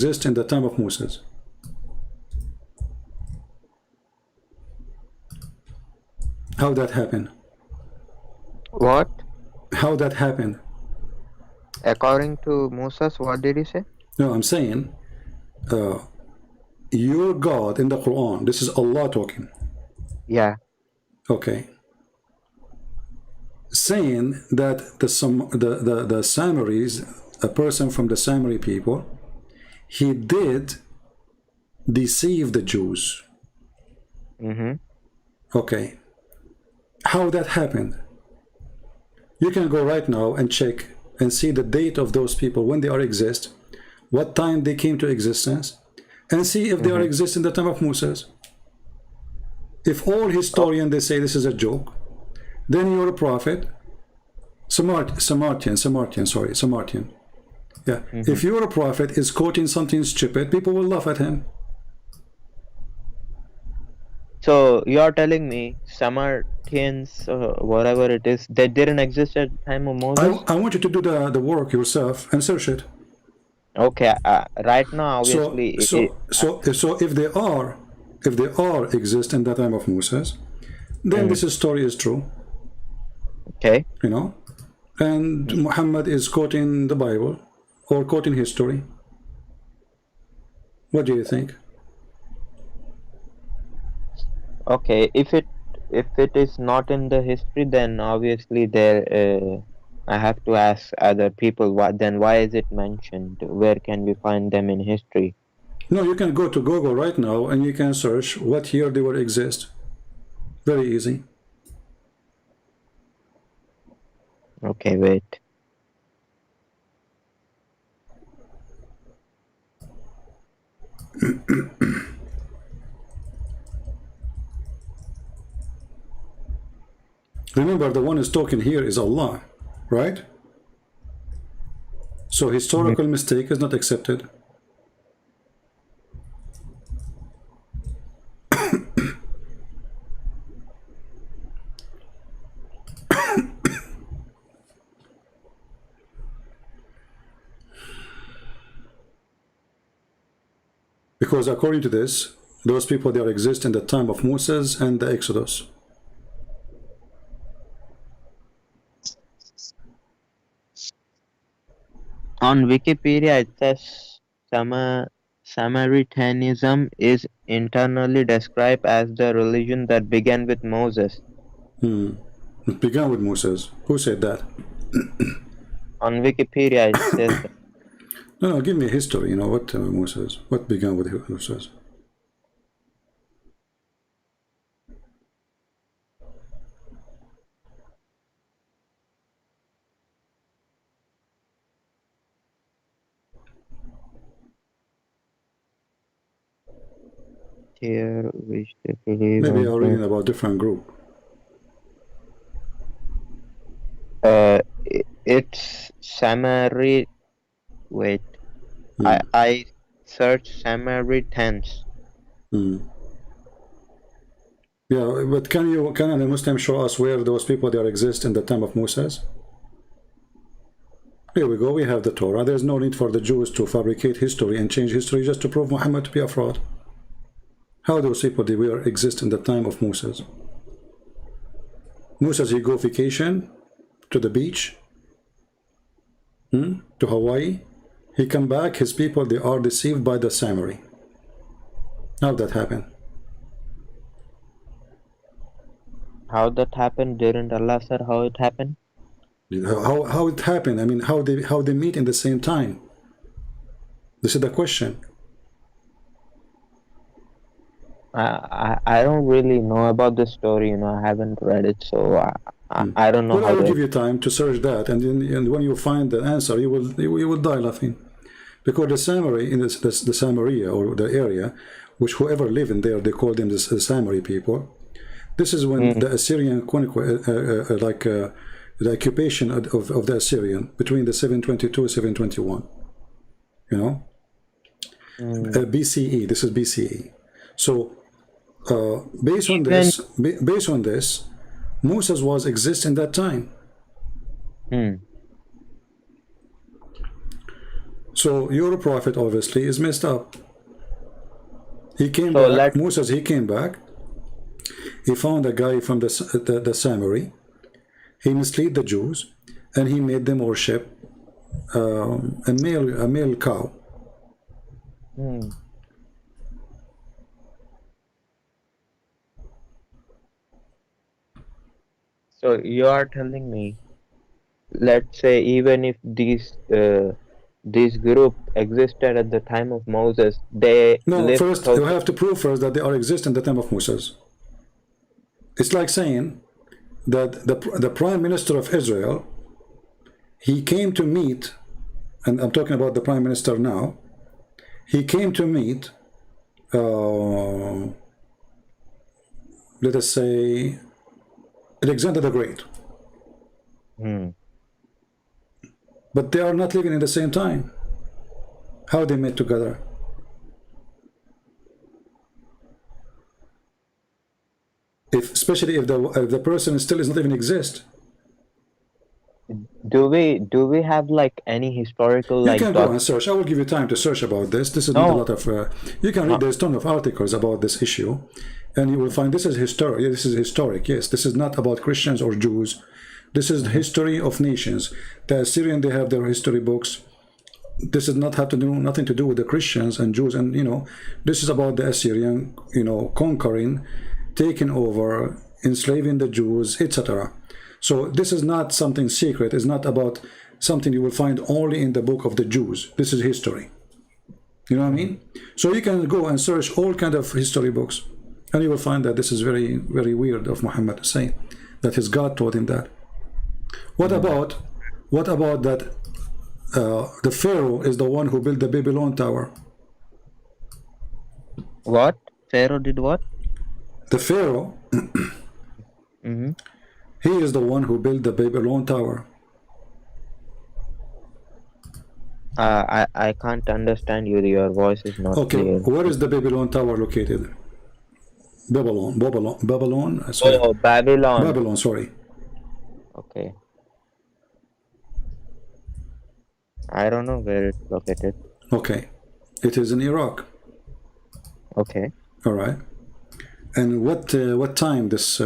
exist in the time of Moses? How that happened? What? How that happened? According to Moses, what did he say? No, I'm saying your God in the Quran, this is Allah talking. Yeah. Okay. Saying that the Samaris, a person from the Samari people, he did deceive the Jews. Mm-hmm. Okay. How that happened? You can go right now and check and see the date of those people, when they are exist, what time they came to existence, and see if they are exist in the time of Moses. If all historians they say this is a joke, then you're a prophet. Samaritan. Yeah. If you're a prophet is quoting something stupid, people will laugh at him. So you're telling me Samaritans, whatever it is, they didn't exist at the time of Moses? I want you to do the work yourself and search it. Okay. Right now, obviously, So if they are exist in the time of Moses, then this story is true. okay. You know, and Muhammad is quoting the Bible or quoting history. What do you think? Okay. If it is not in the history, then obviously there. I have to ask other people. Why is it mentioned? Where can we find them in history? No, you can go to Google right now and you can search what year they will exist. Very easy. Okay, wait. Remember, the one who's talking here is Allah, right? So historical mistake is not accepted. Because according to this, those people there exist in the time of Moses and the Exodus. On Wikipedia, it says Samaritanism is internally described as the religion that began with Moses. It began with Moses. Who said that? On Wikipedia, it says that. No, give me history. You know what Moses? What began with Moses? Here, which they believe. Maybe you're reading about different group. It's Samari. Wait, I searched Samaritans. Yeah, but can a Muslim show us where those people there exist in the time of Moses? Here we go. We have the Torah. There's no need for the Jews to fabricate history and change history just to prove Muhammad to be a fraud. How those people there exist in the time of Moses? Moses, he go vacation to the beach, to Hawaii. He come back. His people, they are deceived by the Samari. How that happened? How that happened? Didn't Allah say how it happened? How it happened? I mean, how they meet in the same time? This is the question. I don't really know about this story. You know, I haven't read it, so I don't know. Well, I will give you time to search that, and when you find the answer, you will die laughing, because the Samari in the Samaria or the area, which whoever live in there, they call them the Samari people. This is when the Assyrian the occupation of the Assyrian between the 722 and 721. You know, BCE. This is BCE. So based on this, Moses was exist in that time. So your prophet obviously is messed up. He came So back. Moses, he came back. He found a guy from the Samari. He misled the Jews, and he made them worship a male cow. So you are telling me, let's say, even if this group existed at the time of Moses, they No, lived first you have to prove first that they are exist in the time of Moses. It's like saying that the prime minister of Israel, he came to meet, and I'm talking about the prime minister now. He came to meet, let us say, Alexander the Great. But they are not living in the same time. How they met together? Especially if the person still is not even exist. Do we have like any historical You like can go and search. I will give you time to search about this. This is not a lot of. You can read. There's a ton of articles about this issue, and you will find this is historic. This is historic. Yes, this is not about Christians or Jews. This is the history of nations. The Assyrian, they have their history books. This is not have to do nothing to do with the Christians and Jews, and this is about the Assyrian, conquering, taking over, enslaving the Jews, etc. So this is not something secret. It's not about something you will find only in the book of the Jews. This is history. You know what I mean? So you can go and search all kind of history books, and you will find that this is very, very weird of Muhammad to say that his God told him that. What about that the Pharaoh is the one who built the Babylon Tower? What? Pharaoh did what? The Pharaoh, he is the one who built the Babylon Tower. I can't understand you. Your voice is not clear. Where is the Babylon Tower located? Babylon. Sorry. Oh, Babylon. Babylon. Sorry. Okay. I don't know where it's located. Okay, it is in Iraq. Okay. All right. And what time this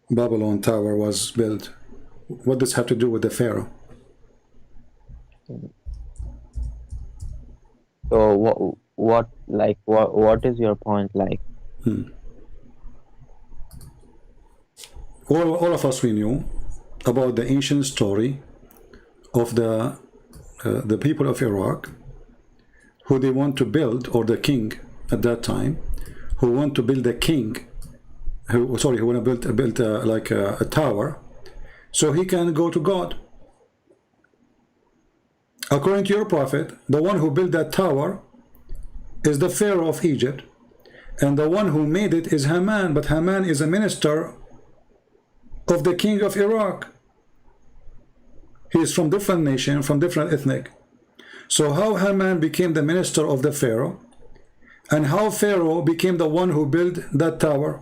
Babylon Tower was built? What does it have to do with the Pharaoh? So what is your point like? All of us, we knew about the ancient story of the people of Iraq, who they want to build, or the king at that time, who want to build a king, who want to build like a tower, so he can go to God. According to your prophet, the one who built that tower is the Pharaoh of Egypt, and the one who made it is Haman, but Haman is a minister of the king of Iraq. He is from different nation, from different ethnic. So how Haman became the minister of the Pharaoh, and how Pharaoh became the one who built that tower?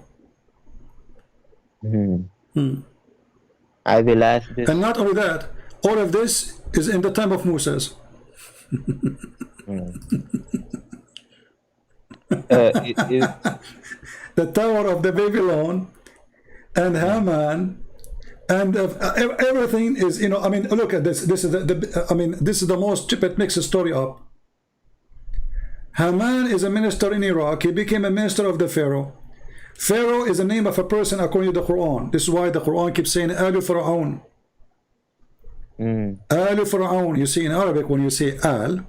I will ask this. And not only that, all of this is in the time of Moses. The tower of the Babylon and Haman and everything is, I mean, look at this. This is this is the most stupid mixed story up. Haman is a minister in Iraq. He became a minister of the Pharaoh. Pharaoh is the name of a person according to the Quran. This is why the Quran keeps saying Alu Pharaoh. Alu Pharaoh. You see in Arabic, when you say Al,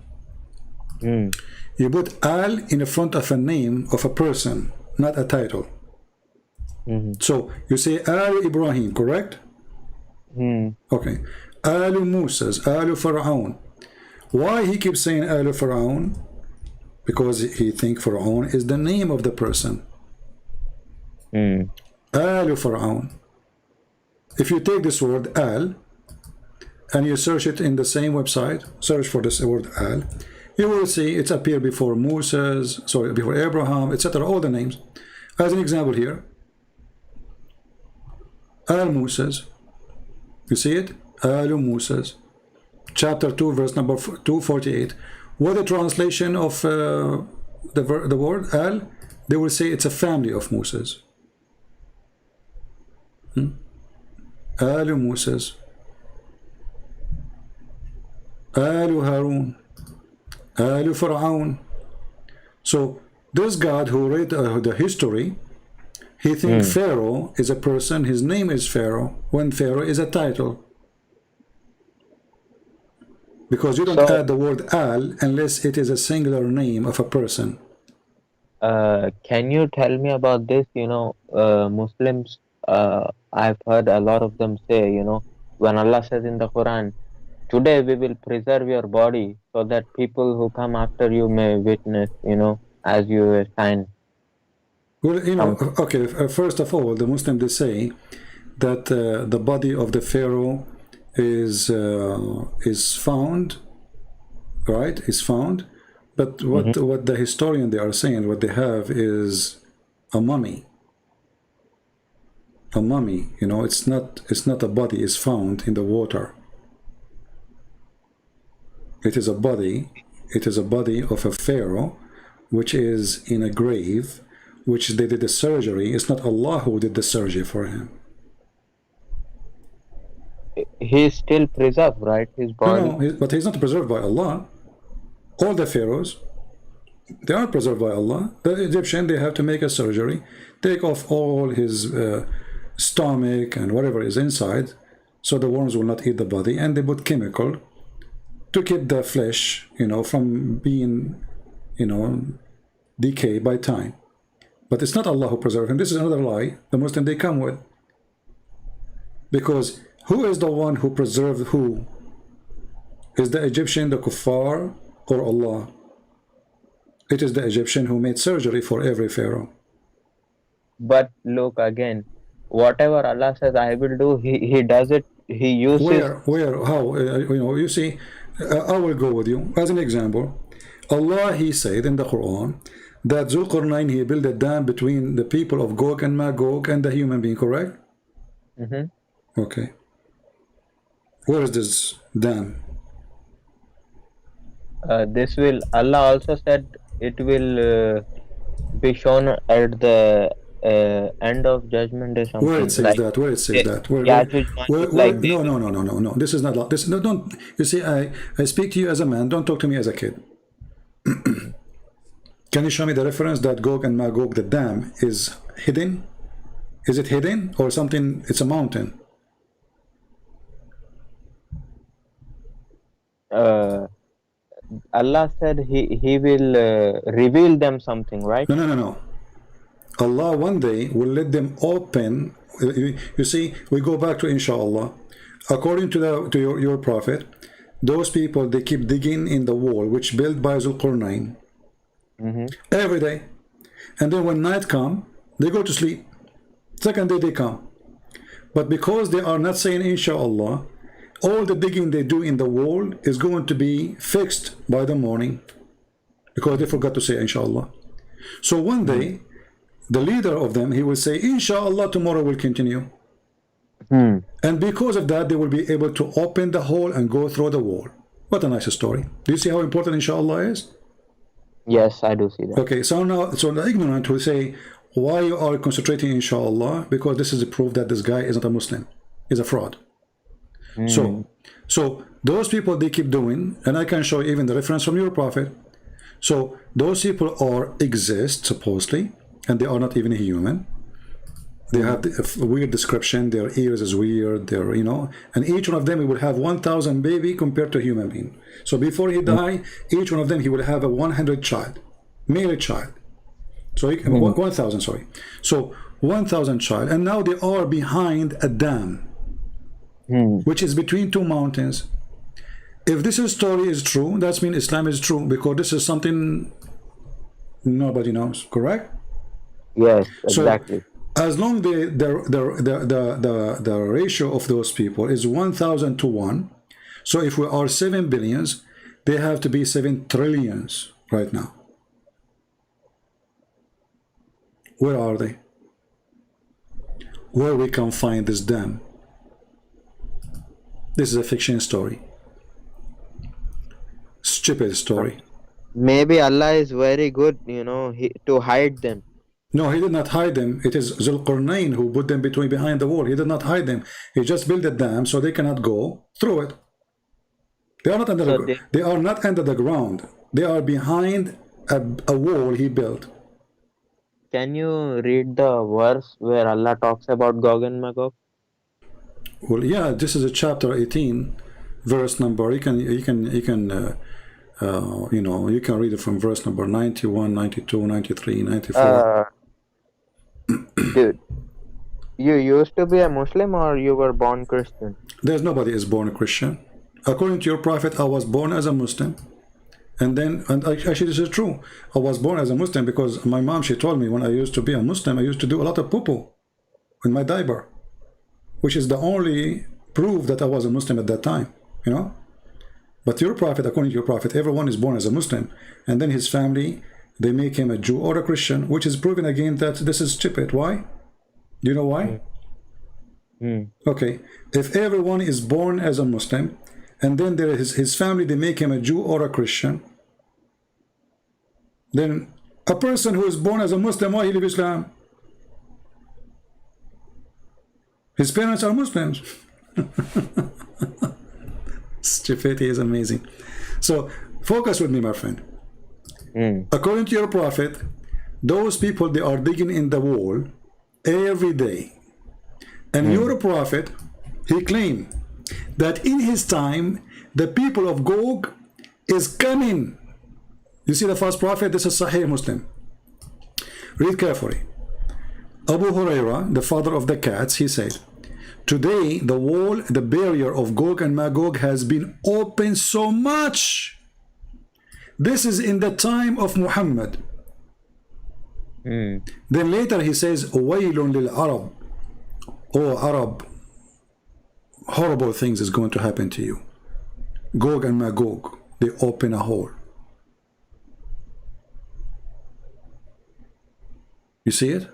you put Al in the front of a name of a person, not a title. So you say Al Ibrahim, correct? Okay. Alu Musa's, Alu Pharaoh. Why he keeps saying Alu Pharaoh? Because he thinks Pharaoh is the name of the person. Alu Pharaoh. If you take this word Al and you search it in the same website, search for this word Al, you will see it's appear before Moses, before Abraham, etc. All the names. As an example here, Al Moses. You see it? Alu Moses. chapter 2, verse number 248. What the translation of the word al? They will say it's a family of Moses. Al Moses, Al Harun, Al Pharaoh. So this God who read the history, he thinks Pharaoh is a person, his name is Pharaoh, when Pharaoh is a title. Because you don't add the word al unless it is a singular name of a person. Can you tell me about this? Muslims, I've heard a lot of them say, when Allah says in the Quran, today we will preserve your body so that people who come after you may witness, as you sign. Well, okay, first of all, the Muslims, they say that the body of the Pharaoh is found, right? Is found, but what the historian they are saying, what they have is a mummy. A mummy, it's not a body is found in the water. It is a body. It is a body of a Pharaoh, which is in a grave, which they did the surgery. It's not Allah who did the surgery for him. He is still preserved, right? His body. No, but he's not preserved by Allah. All the pharaohs, they are preserved by Allah. The Egyptian, they have to make a surgery, take off all his stomach and whatever is inside, so the worms will not eat the body, and they put chemical to keep the flesh, from being, decay by time. But it's not Allah who preserved him. This is another lie the Muslim they come with. Because who is the one who preserved who? Is the Egyptian, the kuffar, or Allah? It is the Egyptian who made surgery for every pharaoh. But look again, whatever Allah says I will do, he does it. He uses where how you see. I will go with you as an example. Allah, he said in the Quran that Zulqarnain, he built a dam between the people of Gog and Magog and the human being, correct? Okay. Where is this dam? This will, Allah also said it will be shown at the end of judgment or something. Where it says that? Where it says that? No. This is not. This no. Don't. You see, I speak to you as a man. Don't talk to me as a kid. Can you show me the reference that Gog and Magog, the dam, is hidden? Is it hidden or something? It's a mountain. Allah said he will reveal them something, right? No. Allah one day will let them open. You see, we go back to inshallah. According to your prophet, those people, they keep digging in the wall which built by Zulqarnain every day, and then when night come, they go to sleep. Second day they come, but because they are not saying inshallah, all the digging they do in the wall is going to be fixed by the morning because they forgot to say inshallah. So one day the leader of them, he will say inshallah tomorrow will continue, and because of that they will be able to open the hole and go through the wall. What a nice story. Do you see how important inshallah is? Yes, I do see that. Okay, so now, so the ignorant will say, why you are concentrating inshallah? Because this is a proof that this guy is not a Muslim, he's a fraud. So those people, they keep doing, and I can show you even the reference from your prophet. So those people exist supposedly, and they are not even human. They have a weird description. Their ears is weird. They're, and each one of them, he will have 1,000 baby compared to a human being. So before he die, each one of them, he will have a 100 child, male child. So 1,000, sorry. So 1,000 child, and now they are behind a dam, which is between two mountains. If this story is true, that means Islam is true, because this is something nobody knows. Correct? Yes, exactly. So, as long the ratio of those people is 1,000 to 1, so if we are 7 billions, they have to be 7 trillions right now. Where are they? Where we can find this dam? This is a fiction story. stupid story. Maybe Allah is very good, to hide them. No, he did not hide them. It is Zulqarnain who put them behind the wall. He did not hide them. He just built a dam so they cannot go through it. They are not under they are not under the ground. They are behind a wall he built. Can you read the verse where Allah talks about Gog and Magog? Well, yeah, this is a chapter 18, verse number. You can you can read it from verse number 91, 92, 93, 94. Dude, you used to be a Muslim or you were born Christian? There's nobody is born a Christian. According to your prophet, I was born as a Muslim. And actually this is true. I was born as a Muslim because my mom, she told me when I used to be a Muslim, I used to do a lot of poo-poo in my diaper, which is the only proof that I was a Muslim at that time, But your prophet, according to your prophet, everyone is born as a Muslim. And then his family, they make him a Jew or a Christian, which is proven again that this is stupid. Why? Do you know why? Okay. If everyone is born as a Muslim, and then there is his family, they make him a Jew or a Christian, then a person who is born as a Muslim, why he leave Islam? His parents are Muslims. Stupidity is amazing. So focus with me, my friend. According to your prophet, those people, they are digging in the wall every day. And your prophet, he claimed that in his time, the people of Gog is coming. You see the false prophet? This is Sahih Muslim. Read carefully. Abu Huraira, the father of the cats, he said, today the wall, the barrier of Gog and Magog has been opened so much. This is in the time of Muhammad. Then later he says, Waylun lil Arab. Oh Arab, horrible things is going to happen to you. Gog and Magog, they open a hole. You see it?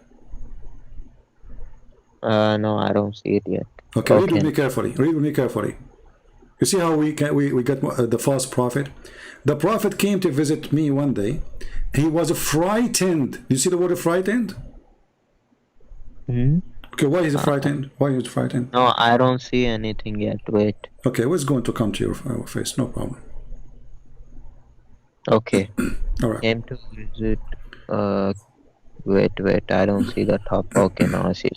No, I don't see it yet. Okay, read with me carefully. Read with me carefully. You see how we get the false prophet? The prophet came to visit me one day. He was frightened. You see the word frightened? Okay, why is he frightened? Why is he frightened? No, I don't see anything yet. Wait. Okay, what's going to come to your face? No problem. Okay. All right. Came to visit. Wait. I don't see the top. Okay, now I see.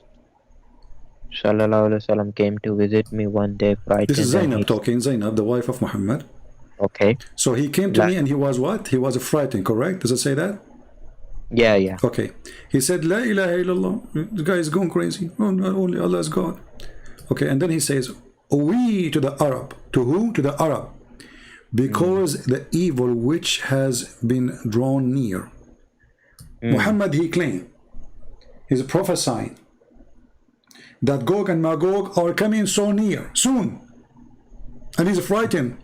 Sallallahu Alaihi Wasallam came to visit me one day, frightened. This is Zainab talking. Zainab, the wife of Muhammad. Okay. So he came to me and he was what? He was frightened, correct? Does it say that? Yeah. Okay. He said, La ilaha illallah. The guy is going crazy. Oh, not only Allah is God. Okay, and then he says, we to the Arab. To who? To the Arab. Because the evil which has been drawn near. Muhammad, he claimed, he's prophesying that Gog and Magog are coming so near, soon. And he's frightened.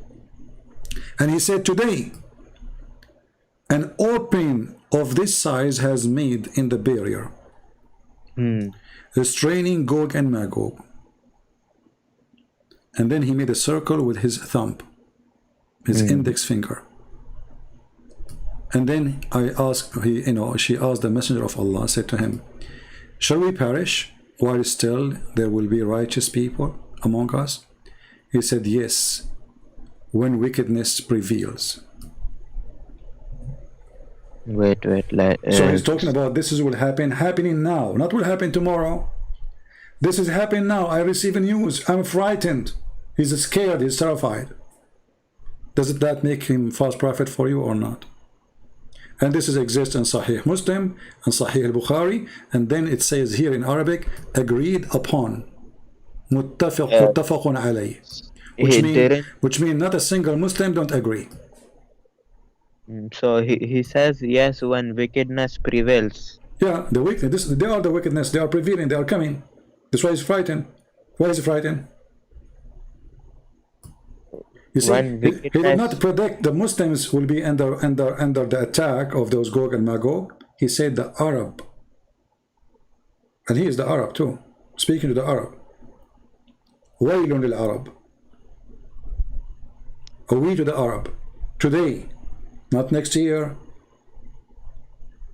And he said, today, an opening of this size has made in the barrier, restraining Gog and Magog. And then he made a circle with his thumb, his index finger. And then I asked, she asked the messenger of Allah, said to him, shall we perish while still there will be righteous people among us? He said, yes, when wickedness prevails. Wait. So he's talking about this will happen, happening now, not will happen tomorrow. This is happening now. I receive news. I'm frightened. He's scared. He's terrified. Does that make him false prophet for you or not? And this exists in Sahih Muslim and Sahih al-Bukhari, and then it says here in Arabic, agreed upon, muttafaqun alayh, which means not a single Muslim don't agree. So he says yes when wickedness prevails. Yeah, the wickedness. They are the wickedness. They are prevailing. They are coming. That's why he's frightened. Why is he frightened? You see, he did not predict the Muslims will be under the attack of those Gog and Magog. He said the Arab, and he is the Arab too, speaking to the Arab. Waylun lil Arab. We to the Arab. today, not next year,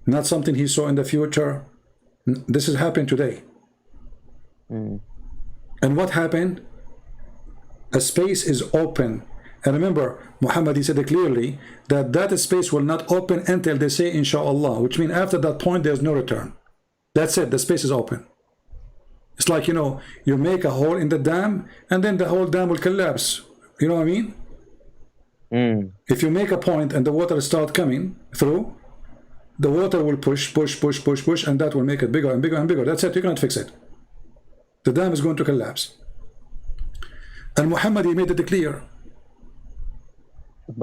not something he saw in the future. This is happening today. And what happened? A space is open. And remember, Muhammad, he said it clearly that that space will not open until they say inshallah, which means after that point there's no return. That's it, the space is open. It's like, you know, you make a hole in the dam and then the whole dam will collapse. You know what I mean? If you make a point and the water start coming through, the water will push, and that will make it bigger and bigger and bigger. That's it, you cannot fix it. The dam is going to collapse. And Muhammad, he made it clear.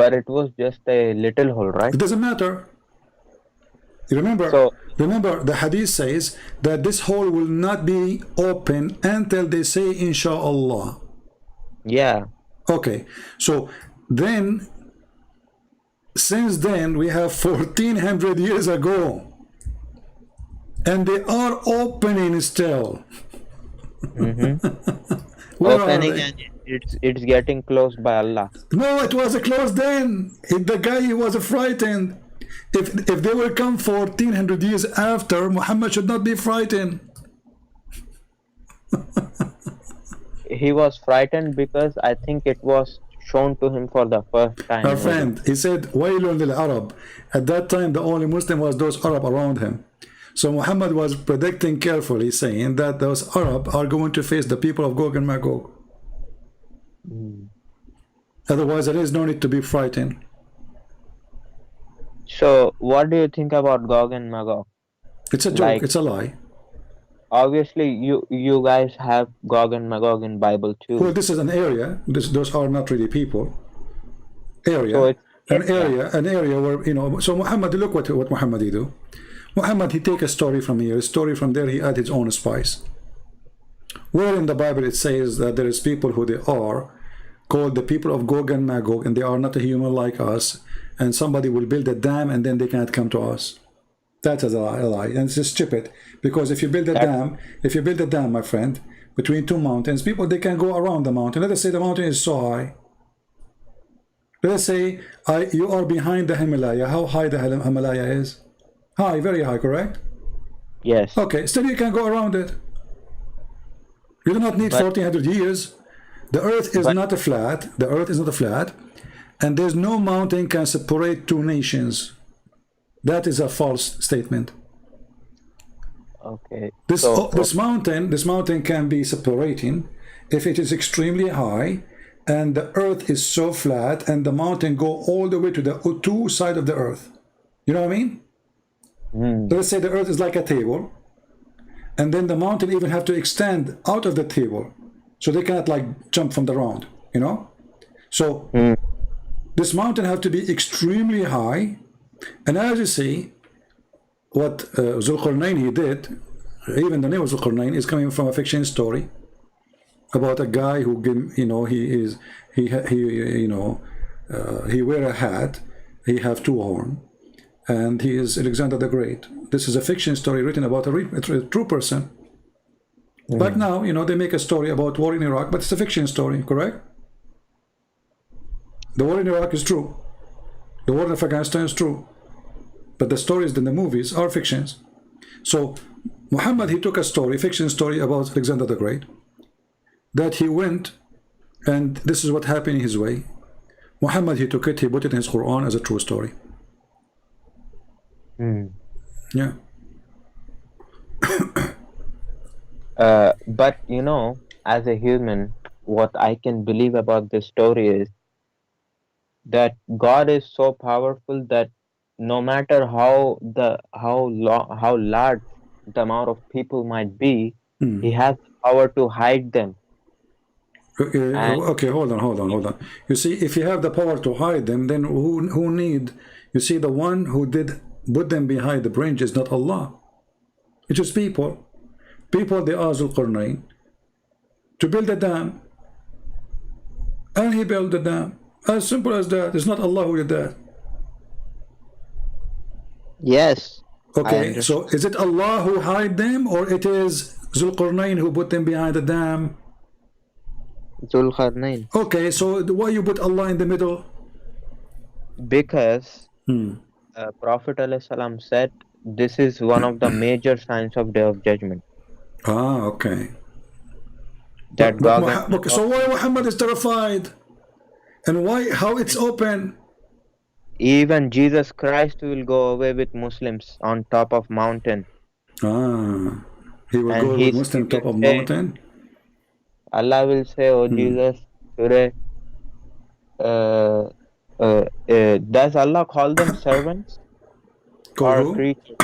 But it was just a little hole, right? It doesn't matter. You remember, remember the hadith says that this hole will not be open until they say inshallah. Yeah. Okay, so then, since then, we have 1400 years ago, and they are opening still. Opening, and it's getting closed by Allah. No, it was closed then. The guy, he was frightened. If they will come 1400 years after, Muhammad should not be frightened. He was frightened because I think it was shown to him for the first time. Our friend, he said, Wailun lil Arab. At that time, the only Muslim was those Arab around him. So Muhammad was predicting carefully, saying that those Arab are going to face the people of Gog and Magog. Otherwise, there is no need to be frightened. So, what do you think about Gog and Magog? It's a joke. Like, it's a lie. Obviously, you guys have Gog and Magog in Bible too. Well, this is an area. Those are not really people. Area. So an area where, you know. So Muhammad, look what Muhammad he do. Muhammad, he take a story from here, a story from there. He add his own spice. Where in the Bible it says that there is people who they are called the people of Gog and Magog, and they are not a human like us, and somebody will build a dam and then they cannot come to us. That is a lie, and it's stupid, because if you build a dam, my friend, between two mountains, people, they can go around the mountain. Let us say the mountain is so high. Let us say you are behind the Himalaya. How high the Himalaya is? High, very high, correct? Yes. Okay, still you can go around it. You do not need 1400 years. The earth is not a flat. The earth is not a flat, and there's no mountain can separate two nations. That is a false statement. Okay. This mountain can be separating if it is extremely high, and the earth is so flat, and the mountain go all the way to the two sides of the earth. You know what I mean? Let's say the earth is like a table, and then the mountain even have to extend out of the table, so they cannot like jump from the round, you know. So this mountain have to be extremely high, and as you see, what Zulqarnain he did, even the name of Zulqarnain is coming from a fiction story about a guy who, you know, he wear a hat, he have two horns, and he is Alexander the Great. This is a fiction story written about a true person. But now, you know, they make a story about war in Iraq, but it's a fiction story, correct? The war in Iraq is true. The war in Afghanistan is true. But the stories in the movies are fictions. So Muhammad, he took a story, fiction story about Alexander the Great, that he went, and this is what happened in his way. Muhammad, he took it, he put it in his Quran as a true story. Yeah. But you know, as a human, what I can believe about this story is that God is so powerful that no matter how large the amount of people might be, He has power to hide them. Okay, hold on. You see, if you have the power to hide them, then who need? You see, the one who did put them behind the branch is not Allah. It's just people. People, they asked Zulqarnain to build a dam, and he built the dam. As simple as that. It's not Allah who did that. Yes. Okay, so is it Allah who hide them, or it is Zulqarnain who put them behind the dam? Zulqarnain. Okay, so why you put Allah in the middle? Because Hmm. Prophet ﷺ said this is one of the major signs of Day of Judgment. Ah, okay. That Gog and Okay, Magog. so why Muhammad is terrified? And why, how it's open? Even Jesus Christ will go away with Muslims on top of mountain, Ah, he will and go with he Muslim top will of say, mountain. Allah will say, "Oh Hmm. Jesus, today, uh, does Allah call them servants Call or who? creatures?"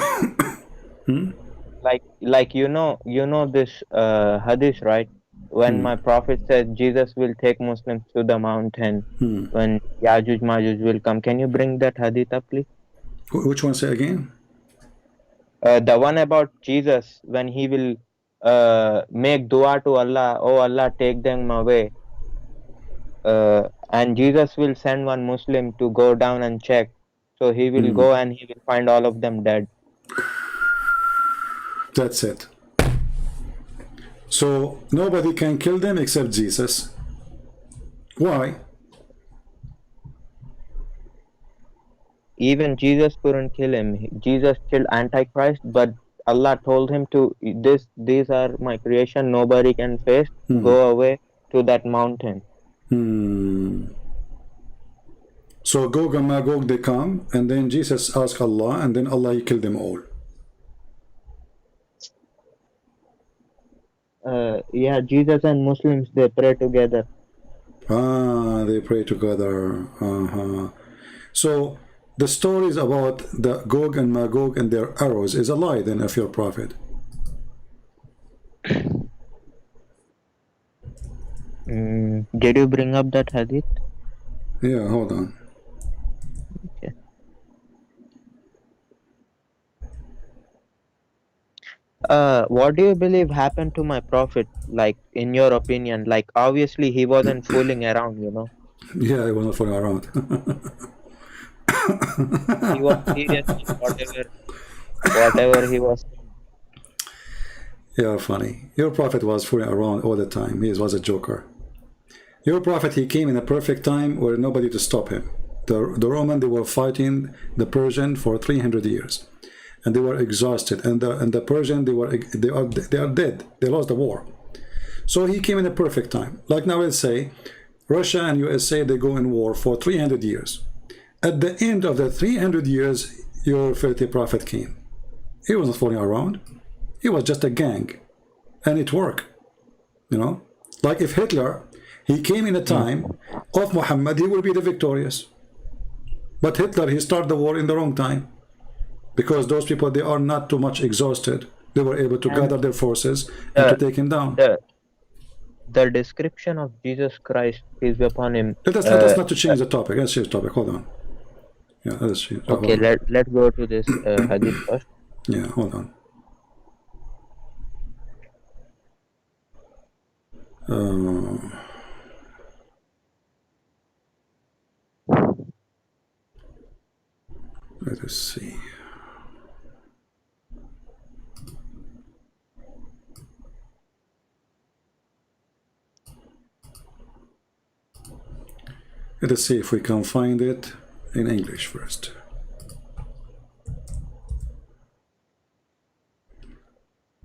Like you know this hadith, right? When my prophet said Jesus will take Muslims to the mountain when Yajuj Majuj will come. Can you bring that hadith up, please? Which one say again? The one about Jesus when he will make dua to Allah, oh Allah, take them away. And Jesus will send one Muslim to go down and check. So he will go and he will find all of them dead. That's it. So nobody can kill them except Jesus. Why? Even Jesus couldn't kill him. Jesus killed Antichrist, but Allah told him to these are my creation, nobody can face. Go away to that mountain. So Gog and Magog they come, and then Jesus asked Allah, and then Allah he killed them all. Yeah, Jesus and Muslims they pray together. Ah, they pray together. So the stories about the Gog and Magog and their arrows is a lie then of your prophet. Did you bring up that hadith? Yeah, hold on. Okay. What do you believe happened to my prophet? Like, in your opinion, like obviously he wasn't fooling around, you know. Yeah, I was not following around. He was serious with whatever he was saying. You're funny. Your prophet was fooling around all the time. He was a joker. Your prophet, he came in a perfect time where nobody to stop him. The Roman, they were fighting the Persian for 300 years, and they were exhausted. And the Persian, they are dead. They lost the war. So he came in a perfect time. Like now, let's say Russia and USA, they go in war for 300 years. At the end of the 300 years, your filthy prophet came. He wasn't fooling around. He was just a gang, and it worked. You know, like if Hitler, he came in a time of Muhammad, he will be the victorious. But Hitler, he started the war in the wrong time, because those people, they are not too much exhausted. They were able to gather their forces and to take him down. The description of Jesus Christ, peace be upon him. Let us not to change the topic. Let's change the topic. Hold on. Yeah, let's change. Okay, let's go to this hadith first. Yeah, hold on. Let us see. Let us see if we can find it in English first.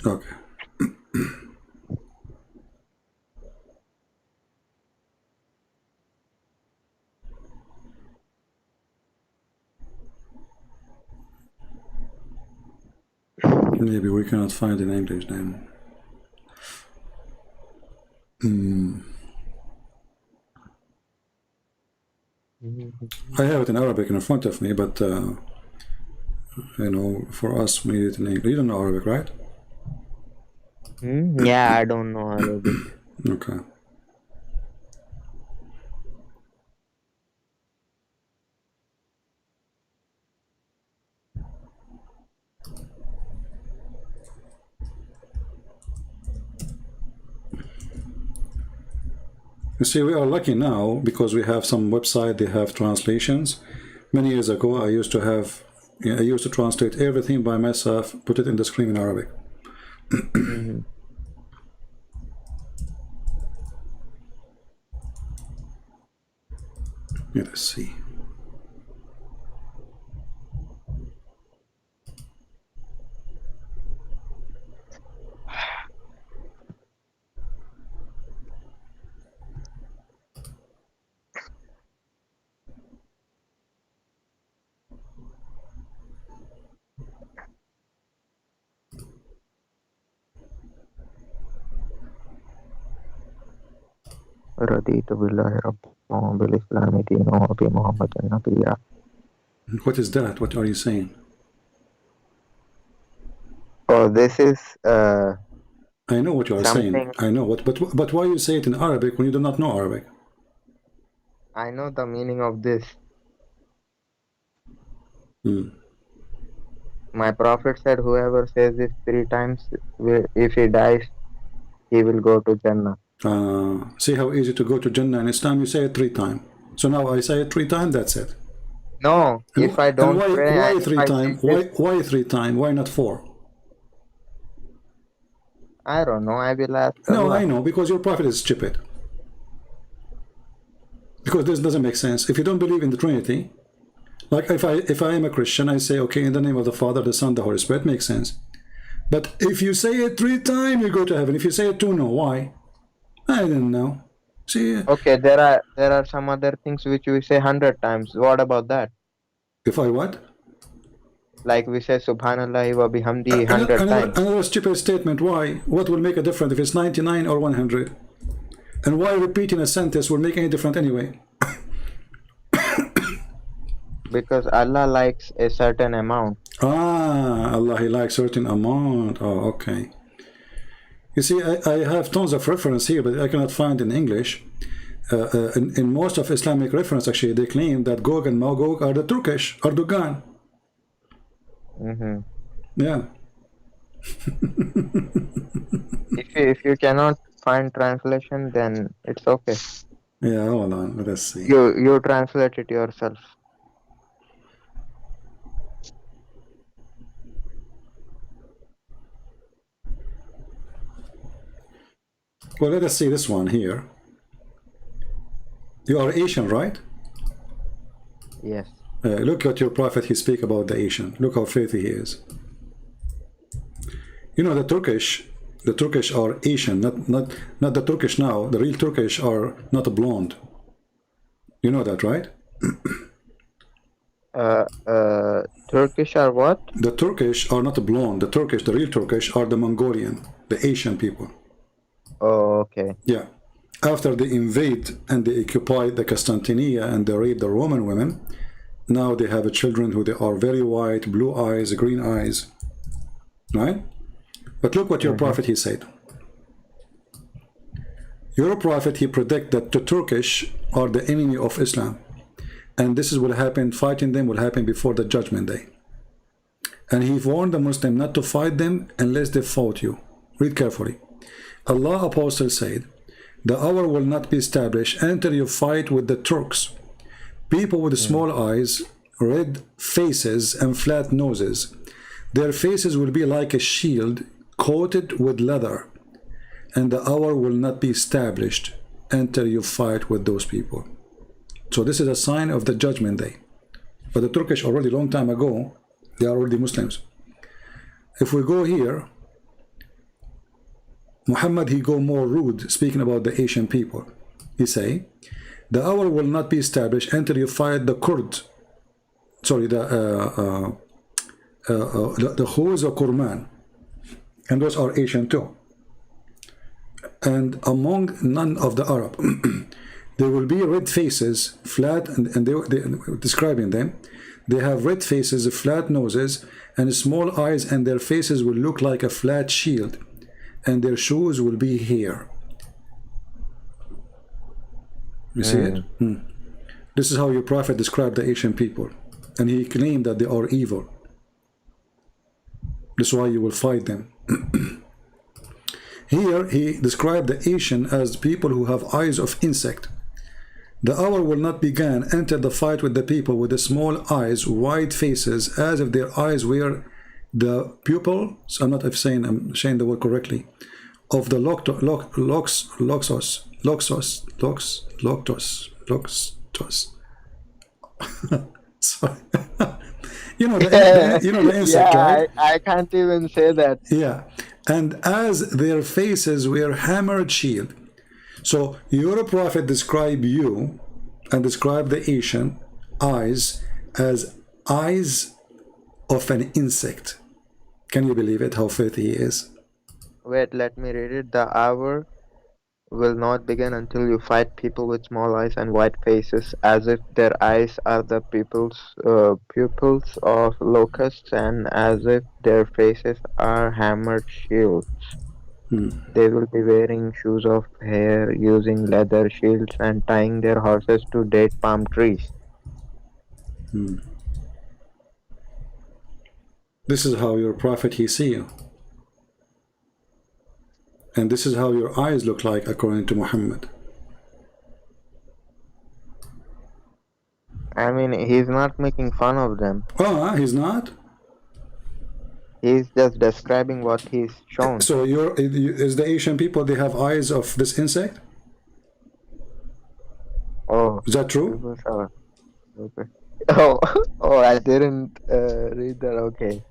Okay. Maybe we cannot find in English then. I have it in Arabic in front of me, but you know, for us, we need it in English. You don't know Arabic, right? Yeah, I don't know Arabic. Okay. You see, we are lucky now because we have some website, they have translations. Many years ago, I used to translate everything by myself, put it in the screen in Arabic. Let us see. رضيت بالله ربا وبالإسلام دينا وبمحمد نبيا. What is that? What are you saying? Oh, this is I know what you are saying. something. I know what, but why you say it in Arabic when you do not know Arabic? I know the meaning of this. My prophet said, whoever says this 3 times, if he dies, he will go to Jannah. See how easy to go to Jannah in Islam? You say it 3 times. So now I say it 3 times, that's it. No, if I And don't pray why and if 3 I times? say this, Why 3 times? Why not 4? I don't know, I will ask No, Allah. I know, because your prophet is stupid. Because this doesn't make sense. If you don't believe in the Trinity, like if I am a Christian, I say, okay, in the name of the Father, the Son, the Holy Spirit, makes sense. But if you say it 3 times, you go to heaven. If you say it 2, no. Why? I don't know. See, Okay, there are some other things which we say 100 times. What about that? if I what? Like we say Subhanallah wa bihamdi 100 times. Another stupid statement. Why? What will make a difference if it's 99 or 100? And why repeating a sentence will make any difference anyway? Because Allah likes a certain amount. Allah, He likes certain amount. Oh, okay. You see, I have tons of reference here, but I cannot find in English. In most of Islamic reference, actually, they claim that Gog and Magog are the Turkish, Erdogan. Yeah. If you cannot find translation, then it's okay. Yeah, hold on, let's see. You translate it yourself. Well, let us see this one here. You are Asian, right? Yes. Look at your prophet, he speak about the Asian. Look how faithful he is. You know, the Turkish are Asian, not the Turkish now. The real Turkish are not blonde. You know that, right? Turkish or what? The Turkish are not blonde. The real Turkish are the Mongolian, the Asian people. Oh, okay. Yeah. After they invade and they occupy the Constantinia and they rape the Roman women, now they have children who they are very white, blue eyes, green eyes, right? But look what your prophet he said. Your prophet he predict that the Turkish are the enemy of Islam, and this is will happen. Fighting them will happen before the judgment day. And he warned the Muslim not to fight them unless they fought you. Read carefully. Allah apostle said, the hour will not be established until you fight with the Turks, people with small eyes, red faces and flat noses. Their faces will be like a shield coated with leather, and the hour will not be established until you fight with those people. So this is a sign of the judgment day. But the Turkish already long time ago, they are already Muslims. If we go here, Muhammad, he go more rude, speaking about the Asian people. He say, the hour will not be established until you fight the Kurd. Sorry, the Khuz or Kurman. And those are Asian too. And among none of the Arab, there will be red faces, flat, and they describing them. They have red faces, flat noses, and small eyes, and their faces will look like a flat shield. And their shoes will be here. You see it? This is how your prophet described the Asian people. And he claimed that they are evil. That's why you will fight them. Here, he described the Asian as people who have eyes of insect. The hour will not begin until the fight with the people with the small eyes, wide faces, as if their eyes were the pupils, I'm saying the word correctly, of the loxos. Sorry. you know the insect, yeah, right? I can't even say that. Yeah. And as their faces were hammered shield. So your prophet described you and described the Asian eyes as eyes of an insect. Can you believe it, how filthy he is? Wait, let me read it. The hour will not begin until you fight people with small eyes and white faces, as if their eyes are the pupils of locusts, and as if their faces are hammered shields. They will be wearing shoes of hair, using leather shields, and tying their horses to date palm trees. This is how your prophet he see you. And this is how your eyes look like according to Muhammad. I mean, he's not making fun of them. Oh, he's not? He's just describing what he's shown. So is the Asian people, they have eyes of this insect? Oh. Is that true? Okay. Oh, I didn't read that. Okay.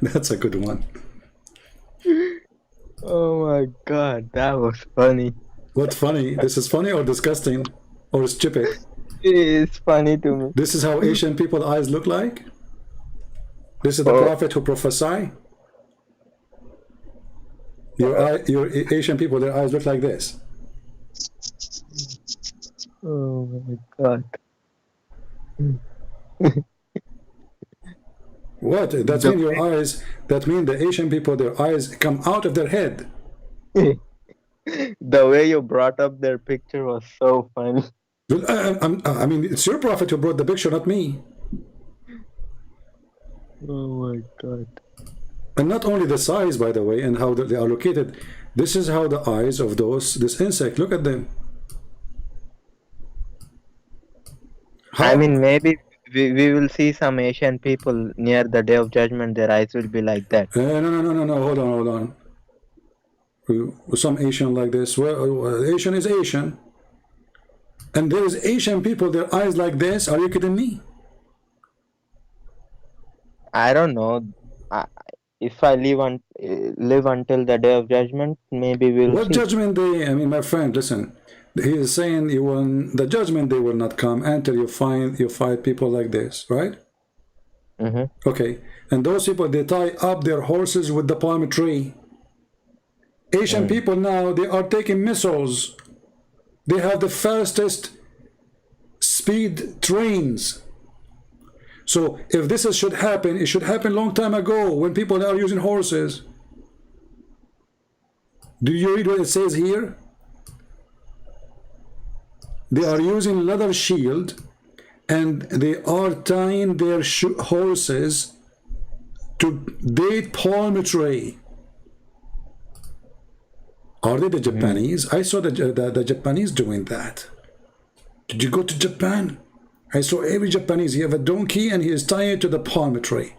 That's a good one. Oh my God, that was funny. What funny? This is funny or disgusting or stupid? It's funny to me. This is how Asian people eyes look like? This is the prophet who prophesy? Your Asian people, their eyes look like this. Oh my God. What? That means your eyes, that means the Asian people, their eyes come out of their head. The way you brought up their picture was so funny. I mean, it's your prophet who brought the picture, not me. Oh my God. And not only the size, by the way, and how they are located. This is how the eyes of this insect, look at them. I mean, maybe we will see some Asian people near the Day of Judgment, their eyes will be like that. No, hold on. Some Asian like this. Well, Asian is Asian. And there is Asian people, their eyes like this. Are you kidding me? I don't know. If I live until the Day of Judgment, maybe we'll What see. Judgment Day? I mean, my friend, listen. He is saying the Judgment Day will not come until you fight people like this, right? Okay. And those people, they tie up their horses with the palm tree. Asian people now, they are taking missiles. They have the fastest speed trains. So if this should happen, it should happen a long time ago when people are using horses. Do you read what it says here? They are using leather shield and they are tying their horses to date palm tree. Are they the Japanese? I saw the Japanese doing that. Did you go to Japan? I saw every Japanese, he have a donkey and he is tied to the palm tree.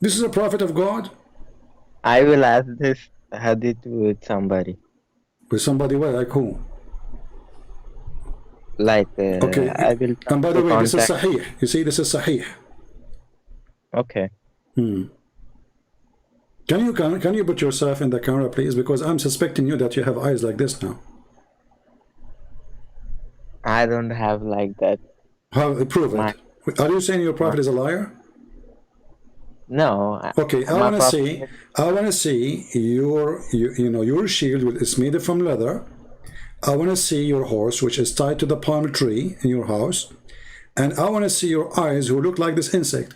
This is a prophet of God? I will ask this hadith with somebody. With somebody what? Like who? Like, okay. I will. And by the way, this is Sahih. You see, this is Sahih. Okay. Can you put yourself in the camera, please? Because I'm suspecting you that you have eyes like this now. I don't have like that. How? Prove it. Are you saying your prophet is a liar? No. Okay, I want to see your shield, is made from leather. I want to see your horse, which is tied to the palm tree in your house, and I want to see your eyes, who look like this insect.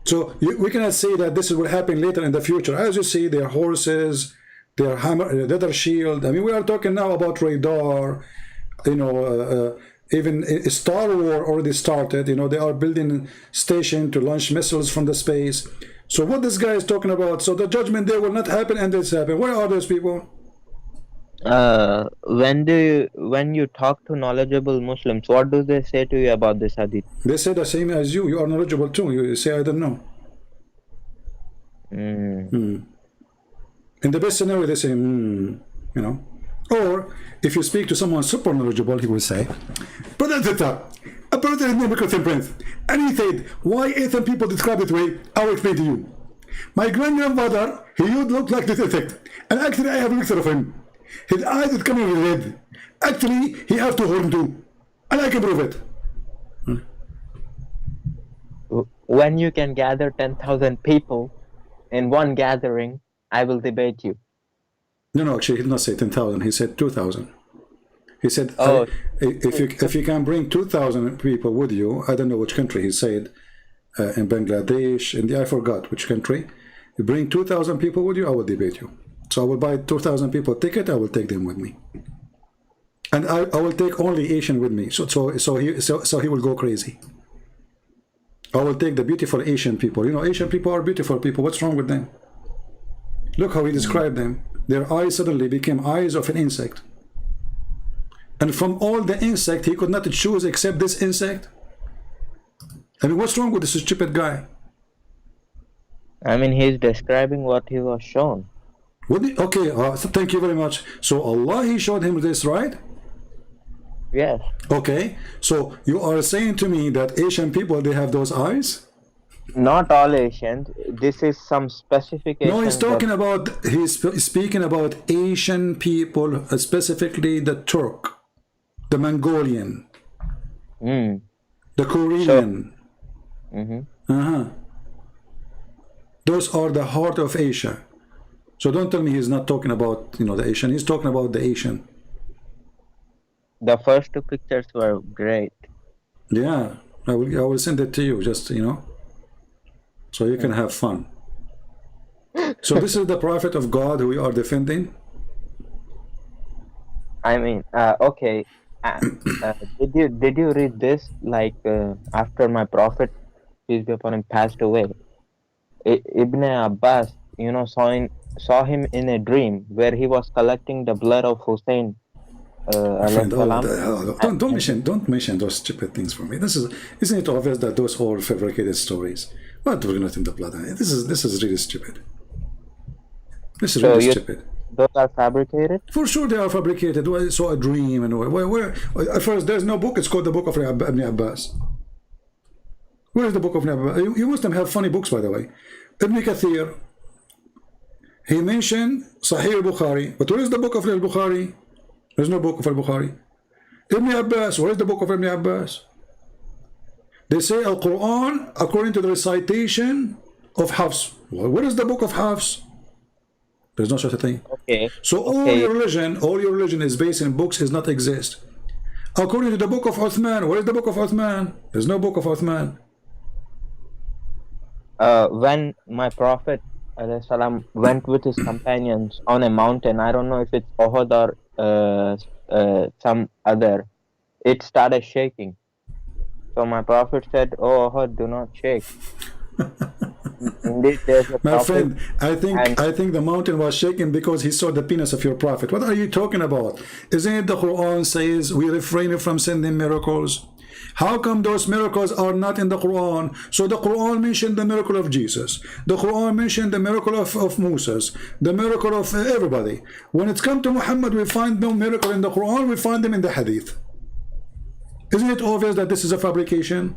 So we cannot say that this will happen later in the future. As you see, their horses, their hammer, leather shield. I mean, we are talking now about radar. Even Star Wars already started. They are building station to launch missiles from the space. So what this guy is talking about? So the Judgment Day will not happen, and this happen. Where are those people? When you talk to knowledgeable Muslims, what do they say to you about this hadith? They say the same as you. You are knowledgeable too. You say, I don't know. In the best scenario, they say, Or if you speak to someone super knowledgeable, he will say, Brother Tata, put it in the microphone print. And he said, why Asian people describe it way? I will explain to you. My grandfather, he would look like this insect. And actually, I have a picture of him. His eyes is coming with red. Actually, he has two horns too. And I can prove it. When you can gather 10,000 people in one gathering, I will debate you. No, actually, he did not say 10,000. He said 2,000. He said, oh, if you can bring 2,000 people with you, I don't know which country he said, in Bangladesh, I forgot which country. You bring 2,000 people with you, I will debate you. So I will buy 2,000 people ticket, I will take them with me. And I will take only Asian with me. So he will go crazy. I will take the beautiful Asian people. You know, Asian people are beautiful people. What's wrong with them? Look how he described them. Their eyes suddenly became eyes of an insect. And from all the insect, he could not choose except this insect. I mean, what's wrong with this stupid guy? I mean, he's describing what he was shown. Okay, so thank you very much. So Allah, he showed him this, right? Yes. Okay, so you are saying to me that Asian people, they have those eyes? Not all Asians. This is some specific Asians. No, he's talking about, he's speaking about Asian people, specifically the Turk, the Mongolian, the Korean. Those are the heart of Asia. So don't tell me he's not talking about, you know, the Asian. He's talking about the Asian. The first two pictures were great. Yeah, I will send it to you, just, you know, so you can have fun. So this is the prophet of God who we are defending. I mean, okay. Did you read this? Like after my prophet, peace be upon him, passed away, Ibn Abbas, you know, saw him in a dream where he was collecting the blood of Hussein. Friend, don't mention those stupid things for me. Isn't it obvious that those are fabricated stories? What, we're not in the blood? This is really stupid. This is really stupid. Those are fabricated? For sure they are fabricated. I saw a dream and where at first there's no book. It's called the book of Ibn Abbas. Where is the book of Ibn Abbas? You Muslims have funny books, by the way. Ibn Kathir, he mentioned Sahih al-Bukhari, but where is the book of al-Bukhari? There's no book of al-Bukhari. Ibn Abbas, where is the book of Ibn Abbas? They say Al-Quran according to the recitation of Hafs. Well, where is the book of Hafs? There's no such a thing. Okay. So all your religion is based in books, does not exist. According to the book of Uthman, where is the book of Uthman? There's no book of Uthman. When my prophet went with his companions on a mountain, I don't know if it's Uhud or some other, it started shaking. So my prophet said, "Oh Uhud, do not shake." Indeed, there's a my friend, I think the mountain was shaking because he saw the penis of your prophet. What are you talking about? Isn't it the Quran says we refrain from sending miracles? How come those miracles are not in the Quran? So the Quran mentioned the miracle of Jesus. The Quran mentioned the miracle of Moses, the miracle of everybody. When it's come to Muhammad, we find no miracle in the Quran, we find them in the Hadith. Isn't it obvious that this is a fabrication?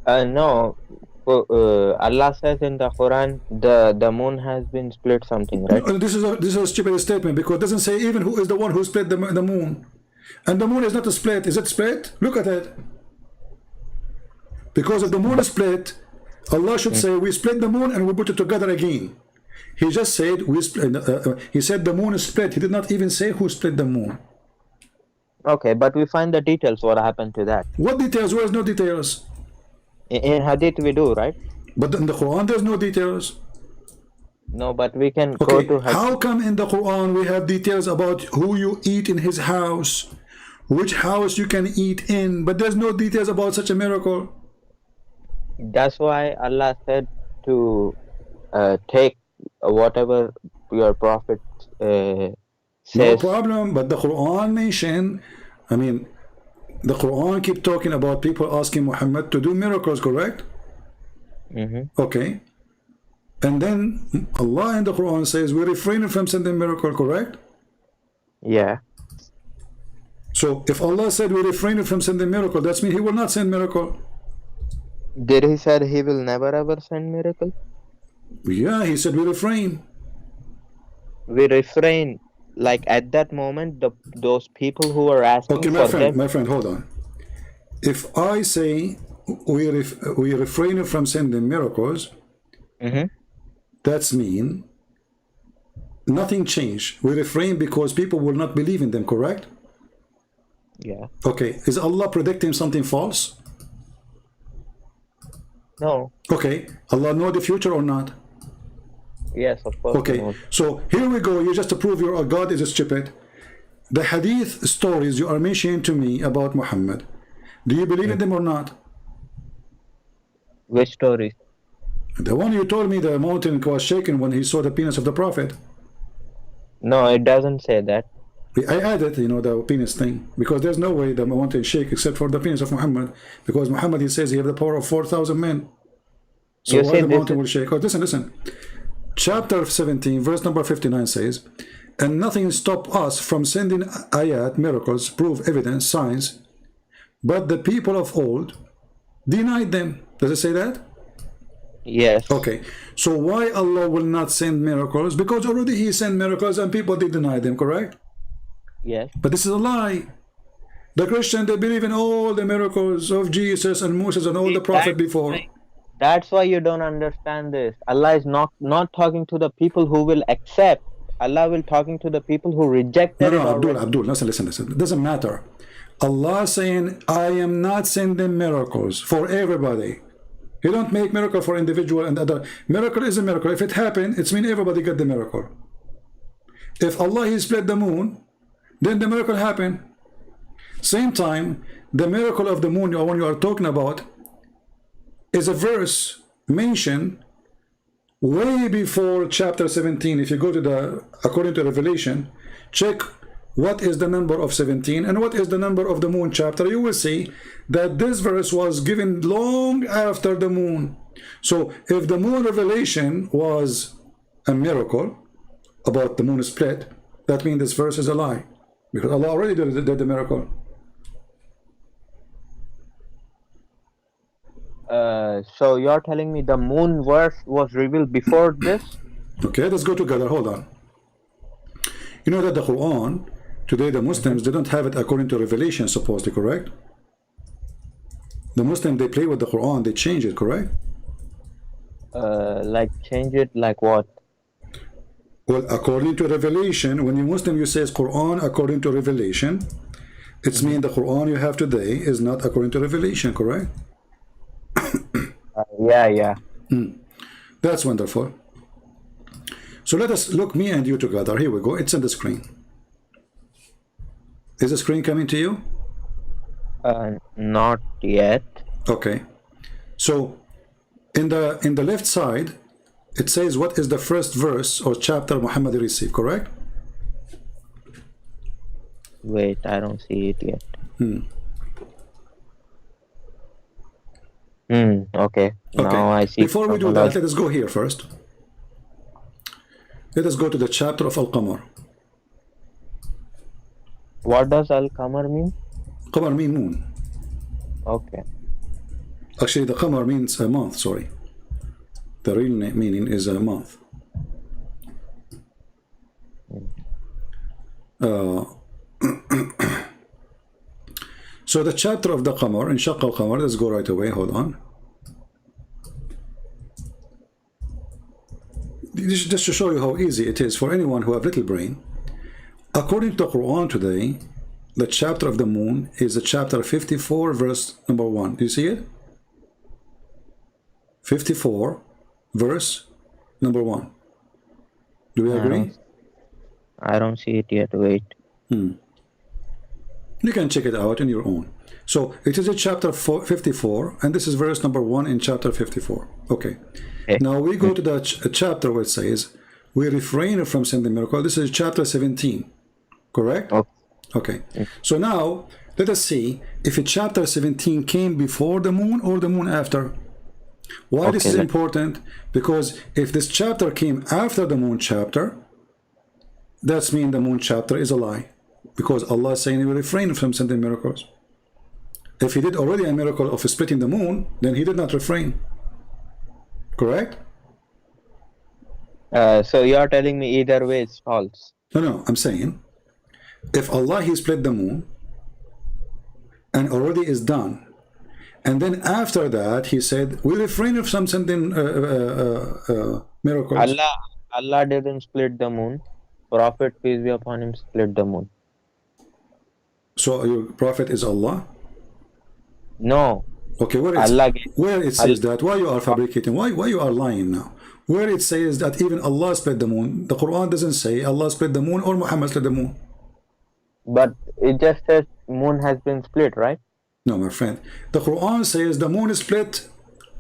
No. Allah says in the Quran, the moon has been split something, right? This is a stupid statement because it doesn't say even who is the one who split the moon. And the moon is not a split. Is it split? Look at it. Because if the moon is split, Allah should say we split the moon and we put it together again. He just said we split. He said the moon is split. He did not even say who split the moon. Okay, but we find the details. What happened to that? What details? Where is no details? In Hadith we do, right? But in the Quran there's no details. No, but we can go to Hadith. How come in the Quran we have details about who you eat in his house, which house you can eat in, but there's no details about such a miracle? That's why Allah said to take whatever your prophet says. No problem, but the Quran mentioned, I mean, the Quran keep talking about people asking Muhammad to do miracles, correct? Okay. And then Allah in the Quran says we refrain from sending miracle, correct? Yeah. So if Allah said we refrain from sending miracle, that means He will not send miracle. Did He said He will never ever send miracle? Yeah, He said we refrain. We refrain. Like at that moment, those people who are asking Okay, for them. my friend, hold on. If I say we refrain from sending miracles, that's mean nothing changed. We refrain because people will not believe in them, correct? Yeah. Okay, is Allah predicting something false? No. Okay, Allah know the future or not? Yes, of course. Okay, so here we go. You just to prove your God is stupid. The hadith stories you are mentioning to me about Muhammad, do you believe in them or not? Which stories? The one you told me the mountain was shaken when he saw the penis of the prophet. No, it doesn't say that. I added, you know, the penis thing, because there's no way the mountain shake except for the penis of Muhammad, because Muhammad, he says he has the power of 4,000 men. So why the mountain will shake? Oh, listen. Chapter 17, verse number 59 says, and nothing stopped us from sending ayat, miracles, proof, evidence, signs, but the people of old denied them. Does it say that? Yes. Okay, so why Allah will not send miracles? Because already He sent miracles and people did deny them, correct? Yes. But this is a lie. The Christian, they believe in all the miracles of Jesus and Moses and all the prophet before. That's why you don't understand this. Allah is not talking to the people who will accept. Allah will talking to the people who rejected it already. Abdul, listen. It doesn't matter. Allah saying, I am not sending miracles for everybody. He don't make miracle for individual and other. Miracle is a miracle. If it happened, it's mean everybody get the miracle. If Allah He split the moon, then the miracle happened. Same time, the miracle of the moon, the one you are talking about, is a verse mentioned way before chapter 17. If you go to the, according to Revelation, check what is the number of 17 and what is the number of the moon chapter, you will see that this verse was given long after the moon. So if the moon revelation was a miracle about the moon split, that means this verse is a lie, because Allah already did the miracle. So you're telling me the moon verse was revealed before this? Okay, let's go together. Hold on. You know that the Quran today, the Muslims, they don't have it according to revelation, supposedly, correct? The Muslims, they play with the Quran, they change it, correct? Like change it like what? Well, according to revelation, when you Muslim, you say Quran according to revelation, it's mean the Quran you have today is not according to revelation, correct? Yeah. That's wonderful. So let us look, me and you together. Here we go. It's on the screen. Is the screen coming to you? Not yet. Okay. So in the left side, it says what is the first verse or chapter Muhammad received, correct? Wait, I don't see it yet. Okay. Now I see. Before we do that, let us go here first. Let us go to the chapter of Al-Qamar. What does Al-Qamar mean? Qamar means moon. Okay. Actually, the Qamar means a month, sorry. The real meaning is a month. So the chapter of the Qamar, in Shaq al-Qamar, let's go right away, hold on. Just to show you how easy it is for anyone who have little brain. According to the Quran today, the chapter of the moon is the chapter 54, verse number 1. Do you see it? 54, verse number 1. Do we agree? I don't see it yet. Wait. You can check it out on your own. So it is a chapter 54, and this is verse number 1 in chapter 54. Okay. Now we go to the chapter where it says, we refrain from sending miracle. This is chapter 17, correct? Okay. So now let us see if chapter 17 came before the moon or the moon after. Why this is important? Because if this chapter came after the moon chapter, that's mean the moon chapter is a lie. because Allah is saying he will refrain from sending miracles. If he did already a miracle of splitting the moon, then he did not refrain. Correct? So you are telling me either way it's false. No, I'm saying if Allah he split the moon and already is done, and then after that he said we refrain from sending miracles. Allah didn't split the moon. Prophet, peace be upon him, split the moon. So your prophet is Allah? No. Okay, where it says that, why you are fabricating? Why you are lying now? Where it says that even Allah split the moon, the Quran doesn't say Allah split the moon or Muhammad split the moon. But it just says moon has been split, right? No, my friend. The Quran says the moon is split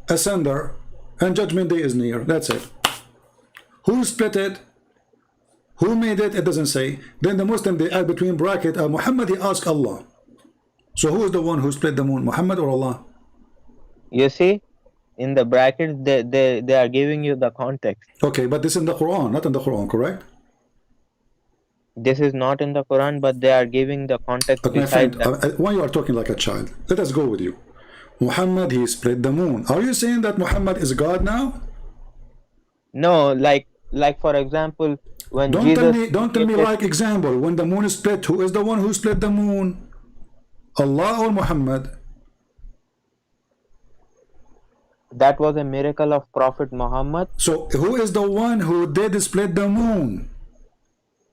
asunder and judgment day is near. That's it. Who split it? Who made it? It doesn't say. Then the Muslim, they add between bracket, Muhammad, he asked Allah. So who is the one who split the moon, Muhammad or Allah? You see, in the brackets, they are giving you the context. Okay, but this is in the Quran, not in the Quran, correct? This is not in the Quran, but they are giving the context. But my friend, why you are talking like a child? Let us go with you. Muhammad, he split the moon. Are you saying that Muhammad is God now? No, like for example, when don't tell me like example, when the moon is split, who is the one who split the moon? Allah or Muhammad? That was a miracle of Prophet Muhammad. So who is the one who did split the moon?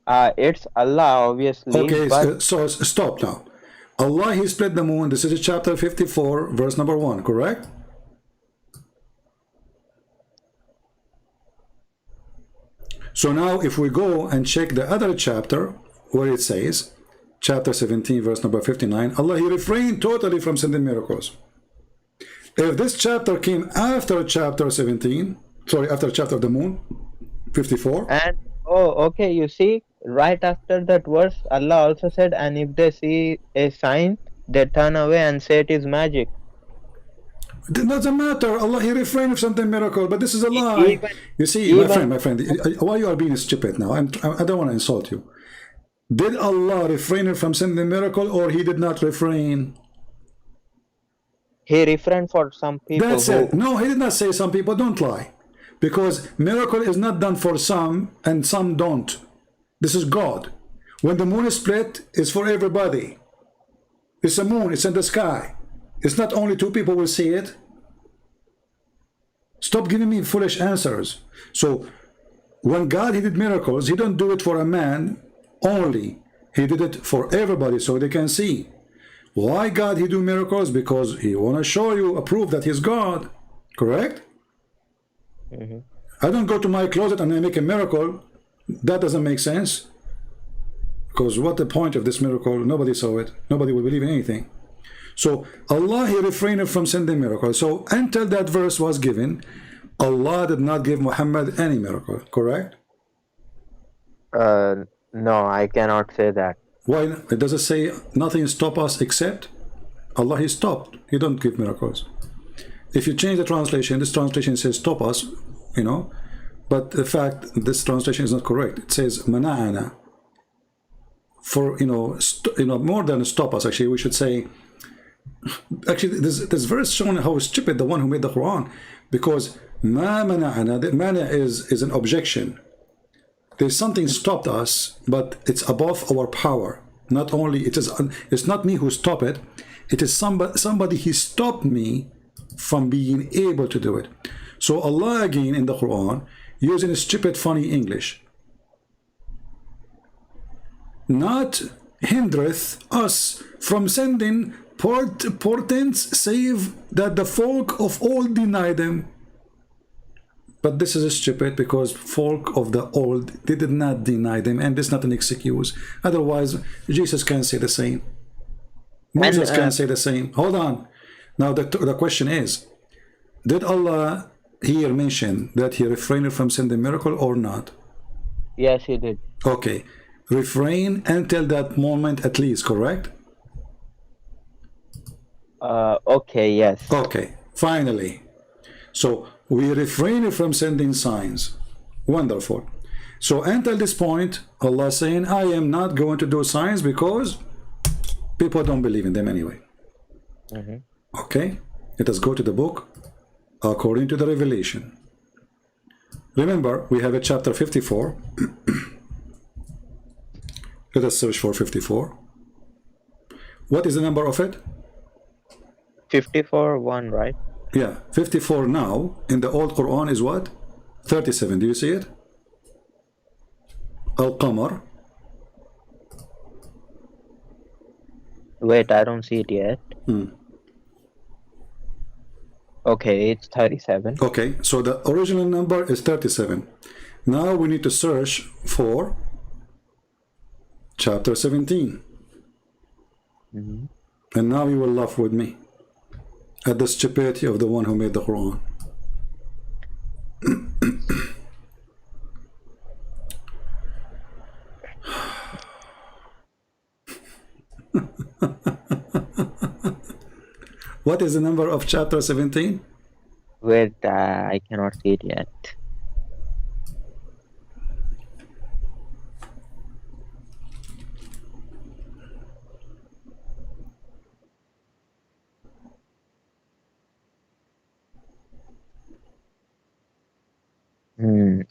It's Allah, obviously. Okay, but so stop now. Allah, he split the moon. This is chapter 54, verse number 1, correct? So now if we go and check the other chapter where it says, chapter 17, verse number 59, Allah, he refrained totally from sending miracles. If this chapter came after chapter 17, sorry, after chapter of the moon, 54. And, okay, you see, right after that verse, Allah also said, and if they see a sign, they turn away and say it is magic. It doesn't matter. Allah, he refrained from something miracle, but this is a lie. You see, my friend, why you are being stupid now? I don't want to insult you. Did Allah refrain from sending miracle, or he did not refrain? He refrained for some people. That's it. No, he did not say some people. Don't lie. Because miracle is not done for some, and some don't. This is God. When the moon is split, it's for everybody. It's a moon. It's in the sky. It's not only two people will see it. Stop giving me foolish answers. So when God, he did miracles, he don't do it for a man only. He did it for everybody so they can see. Why God he do miracles? Because he want to show you a proof that he's God. Correct? Mm-hmm. I don't go to my closet and I make a miracle. That doesn't make sense. Because what the point of this miracle? Nobody saw it. Nobody will believe in anything. So Allah, he refrained from sending miracles. So until that verse was given, Allah did not give Muhammad any miracle. Correct? No, I cannot say that. Why? It doesn't say nothing stop us except Allah, he stopped. He don't give miracles. If you change the translation, this translation says stop us, you know, but the fact this translation is not correct. It says mana'ana. For more than stop us, actually we should say, actually this verse showing how stupid the one who made the Quran, because ma mana'ana, the mana is an objection. There's something stopped us, but it's above our power. Not only it's not me who stopped it, it is somebody he stopped me from being able to do it. So Allah again in the Quran using stupid funny English, not hindereth us from sending portents, save that the folk of old deny them. But this is stupid, because folk of the old, they did not deny them, and this is not an excuse. Otherwise, Jesus can say the same. Moses can say the same. Hold on. Now the question is, did Allah here mention that he refrained from sending miracle or not? Yes, he did. Okay. Refrain until that moment at least, correct? Okay, yes. Okay, finally. So we refrain from sending signs. Wonderful. So until this point, Allah saying, I am not going to do signs because people don't believe in them anyway. Okay, let us go to the book according to the revelation. Remember, we have a chapter 54. Let us search for 54. What is the number of it? 54, 1, right? Yeah, 54 now in the old Quran is what? 37. Do you see it? Al-Qamar. Wait, I don't see it yet. Okay, it's 37. Okay, so the original number is 37. Now we need to search for chapter 17. And now you will laugh with me at the stupidity of the one who made the Quran. What is the number of chapter 17? Wait, I cannot see it yet.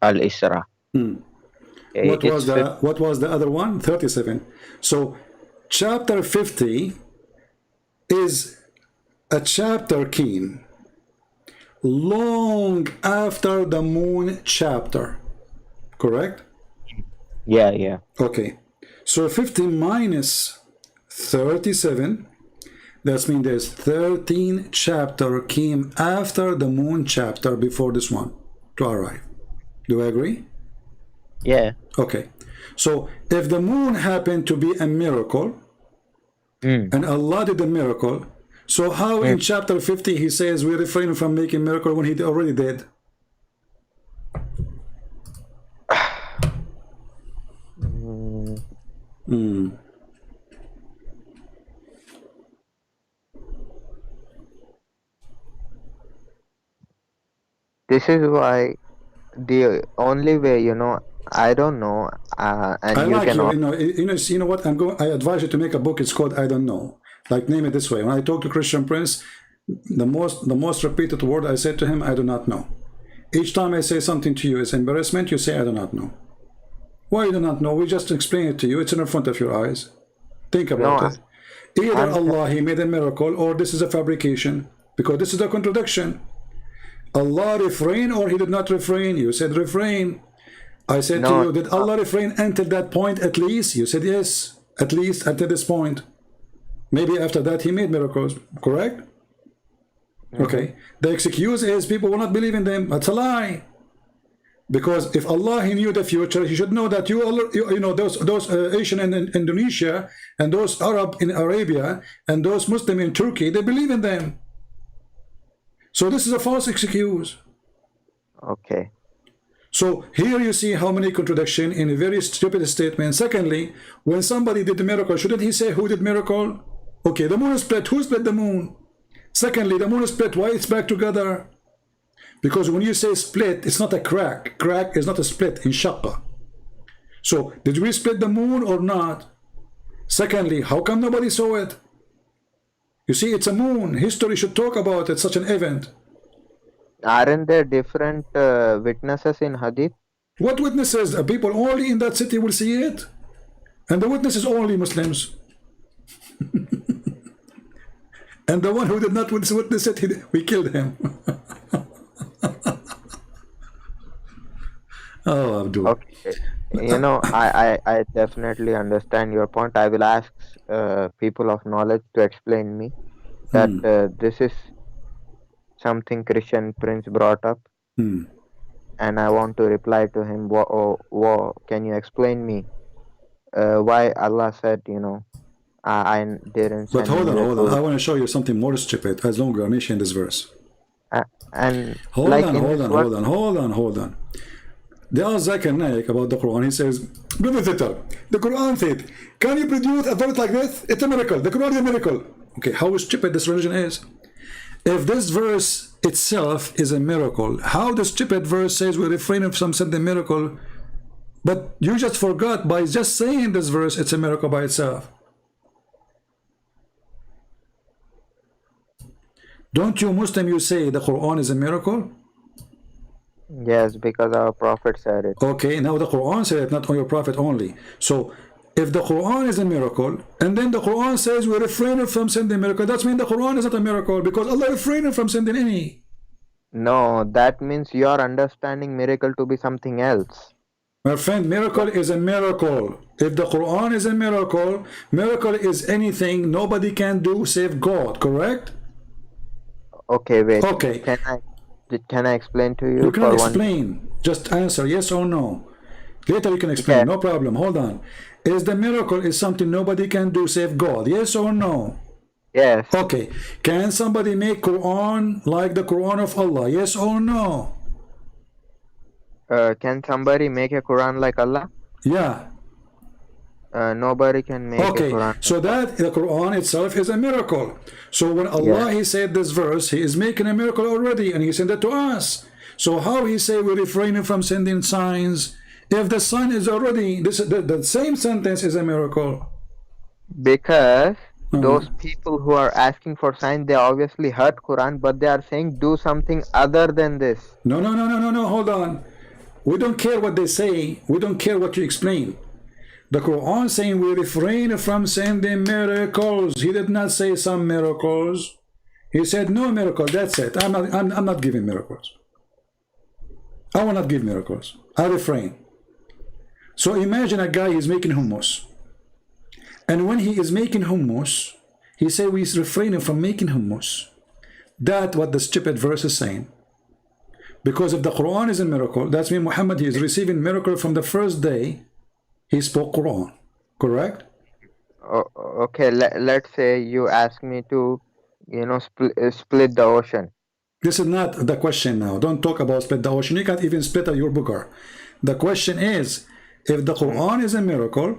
Al-Isra. Okay, What was the other one? 37. So chapter 50 is a chapter, Keen, long after the moon chapter, correct? Yeah. Okay, so 50 minus 37, that means there's 13 chapter came after the moon chapter before this one to arrive. Do I agree? Yeah. Okay, so if the moon happened to be a miracle and Allah did a miracle, so how in chapter 50 he says we refrain from making miracle when he already did? This is why the only way, I don't know, and I you like cannot. you know what? I advise you to make a book. It's called I Don't Know. Like, name it this way. When I talk to Christian Prince, the most repeated word I said to him, I do not know. Each time I say something to you is embarrassment, you say I do not know. Why you do not know? We just explain it to you. It's in front of your eyes. Think about it. Either Allah, he made a miracle, or this is a fabrication, because this is a contradiction. Allah refrain or he did not refrain? You said refrain. I said to you, did Allah refrain until that point at least? You said yes, at least until this point. Maybe after that he made miracles, correct? Okay, the excuse is people will not believe in them. That's a lie. Because if Allah, he knew the future, he should know that you know those Asian in Indonesia and those Arab in Arabia and those Muslim in Turkey, they believe in them. So this is a false excuse. Okay. So here you see how many contradictions in a very stupid statement. Secondly, when somebody did the miracle, shouldn't he say who did miracle? Okay, the moon is split. Who split the moon? Secondly, the moon is split. Why it's back together? Because when you say split, it's not a crack. Crack is not a split in shaqqa. So did we split the moon or not? Secondly, how come nobody saw it? You see, it's a moon. History should talk about it, such an event. Aren't there different witnesses in Hadith? What witnesses? People only in that city will see it. And the witnesses only Muslims. And the one who did not witness it, we killed him. Oh, Abdul. Okay. I definitely understand your point. I will ask people of knowledge to explain me that this is something Christian Prince brought up, and I want to reply to him. Can you explain me why Allah said, I didn't. But hold on. I want to show you something more stupid. As long as I'm mentioning this verse. Hold on. They asked Zakir Naik about the Quran. He says, Brother Zitter, the Quran said, can you produce a verse like this? It's a miracle. The Quran is a miracle. Okay, how stupid this religion is. If this verse itself is a miracle, how the stupid verse says we refrain from something miracle But you just forgot by just saying this verse, it's a miracle by itself. Don't you Muslim, you say the Quran is a miracle? Yes, because our Prophet said it. Okay, now the Quran said it, not on your Prophet only. So if the Quran is a miracle, and then the Quran says we're refraining from sending miracle, that means the Quran is not a miracle because Allah refraining from sending any. No, that means you are understanding miracle to be something else. My friend, miracle is a miracle. If the Quran is a miracle, miracle is anything nobody can do save God, correct? Okay, wait. Okay. Can I explain to you? You can explain. Just answer yes or no. Later you can explain. Okay. No problem. Hold on. Is the miracle is something nobody can do save God? Yes or no? Yes. Okay. Can somebody make Quran like the Quran of Allah? Yes or no? Can somebody make a Quran like Allah? Yeah. Nobody can make a Quran. So that the Quran itself is a miracle. So when Allah He said this verse, He is making a miracle already, and He sent it to us. So how He say we're refraining from sending signs if the sign is already the same sentence is a miracle? Because those people who are asking for signs, they obviously heard Quran, but they are saying do something other than this. No. Hold on. We don't care what they say. We don't care what you explain. The Quran saying we refrain from sending miracles. He did not say some miracles. He said no miracle. That's it. I'm not giving miracles. I will not give miracles. I refrain. So imagine a guy is making hummus. And when he is making hummus, he said we is refraining from making hummus. That's what the stupid verse is saying. Because if the Quran is a miracle, that means Muhammad is receiving miracle from the first day he spoke Quran, correct? Okay, let's say you ask me to, split the ocean. This is not the question now. Don't talk about split the ocean. You can't even split your booker. The question is, if the Quran is a miracle,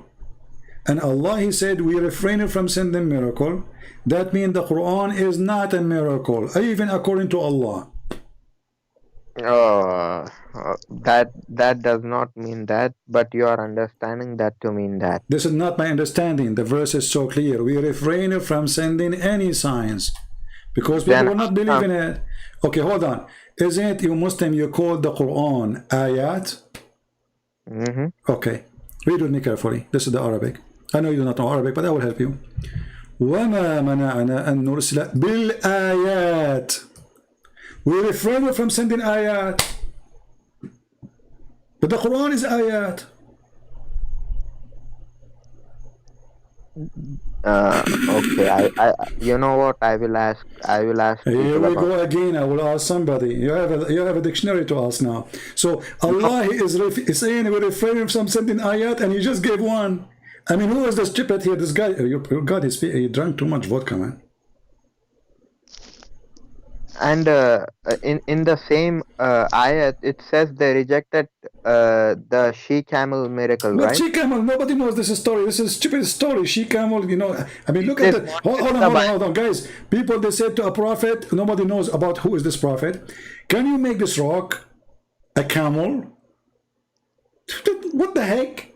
and Allah He said we refrain from sending miracle, that means the Quran is not a miracle, even according to Allah. That does not mean that, but you are understanding that to mean that. This is not my understanding. The verse is so clear. We refrain from sending any signs because people will not believe in it. Okay, hold on. Isn't it you Muslim, you call the Quran ayat? Okay, read with me carefully. This is the Arabic. I know you do not know Arabic, but I will help you. وَمَا مَنَعَنَا أَن نُرْسِلَ بِالْآيَاتِ. We refrain from sending ayat. But the Quran is ayat. Okay, I you know what? I will ask. Here we go again. I will ask somebody. You have a dictionary to ask now. So Allah is saying we're refraining from sending ayat, and you just gave one. I mean, who is the stupid here? This guy. Your God is he drank too much vodka, man. And in the same ayat, it says they rejected the she-camel miracle, right? She-camel, nobody knows this story. This is a stupid story. She-camel, I mean, look at it. Hold on, guys. People, they said to a prophet, nobody knows about who is this prophet. Can you make this rock a camel? What the heck?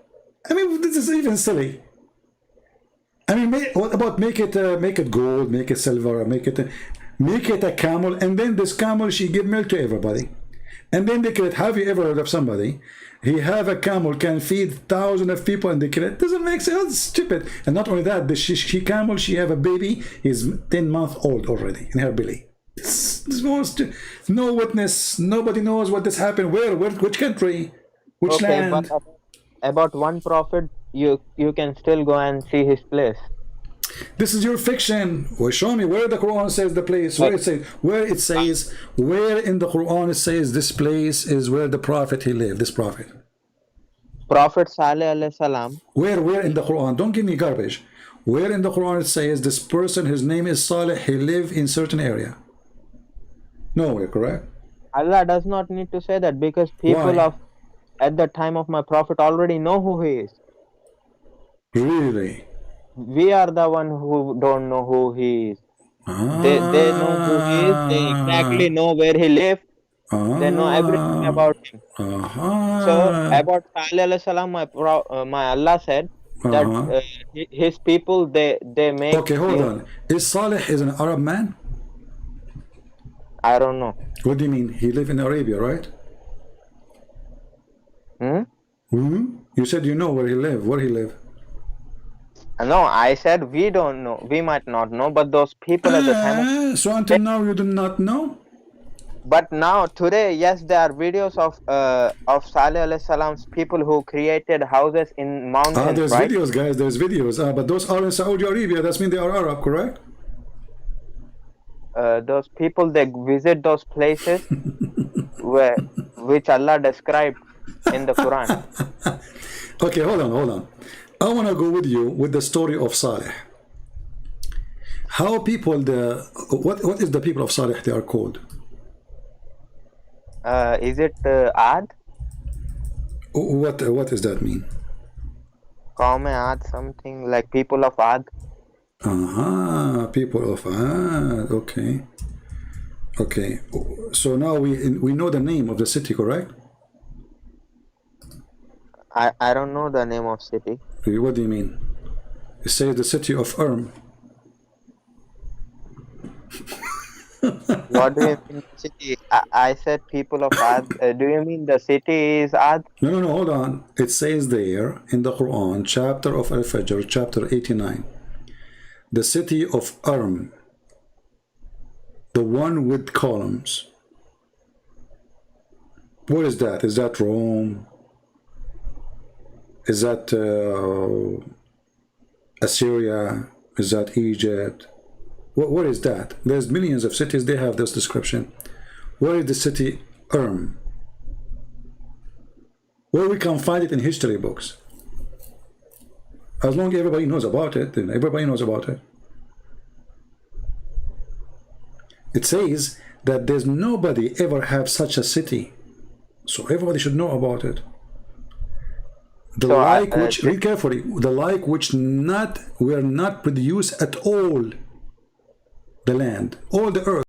I mean, this is even silly. I mean, what about make it gold, make it silver, make it a camel, and then this camel, she give milk to everybody. And then they kill it. Have you ever heard of somebody? He have a camel, can feed thousands of people, and they kill it. Doesn't make sense. It's stupid. And not only that, the she camel, she have a baby. He's 10 months old already in her belly. This no witness. Nobody knows what this happened. Where which country? Which land? But about one prophet, you can still go and see his place. This is your fiction. Well, show me where the Quran says the place. Where in the Quran it says this place is where the prophet he lived. This prophet. Prophet Saleh alayhi salam. Where in the Quran? Don't give me garbage. Where in the Quran it says this person, his name is Saleh, he lived in certain area? Nowhere, correct? Allah does not need to say that because people at the time of my prophet already know who he is. Really? We are the one who don't know who he is. They know who he is. They exactly know where he lived. They know everything about him. So about Salih alayhi salam, my Allah said that his people they make Okay, hold on. Is Salih is an Arab man? I don't know. What do you mean? He lived in Arabia, right? You said you know where he lived. Where he lived? No, I said we don't know. We might not know, but those people at the time of, so until now you do not know? but now today, yes, there are videos of Salih alayhi salam's people who created houses in mountains, there's right? videos, guys. There's videos. But those are in Saudi Arabia. That means they are Arab, correct? Those people, they visit those places which Allah described in the Quran. Okay, hold on. I want to go with you with the story of Salih. How people, what is the people of Salih they are called? Is it Ad? What does that mean? Qawm Ad, something like people of Ad. People of Ad. Okay. So now we know the name of the city, correct? I don't know the name of city. What do you mean? It says the city of What do you mean city? I said people of Ad. Do you mean the city is Ad? No, hold on. It says there in the Quran, chapter of Al-Fajr, chapter 89, the city of the one with columns. What is that? Is that Rome? Is that Assyria? Is that Egypt? What is that? There's millions of cities, they have this description. Where is the city Where we can find it in history books. As long as everybody knows about it, then everybody knows about it. It says that there's nobody ever have such a city. So everybody should know about it. The like which, read carefully, the like which were not produced at all the land, all the earth.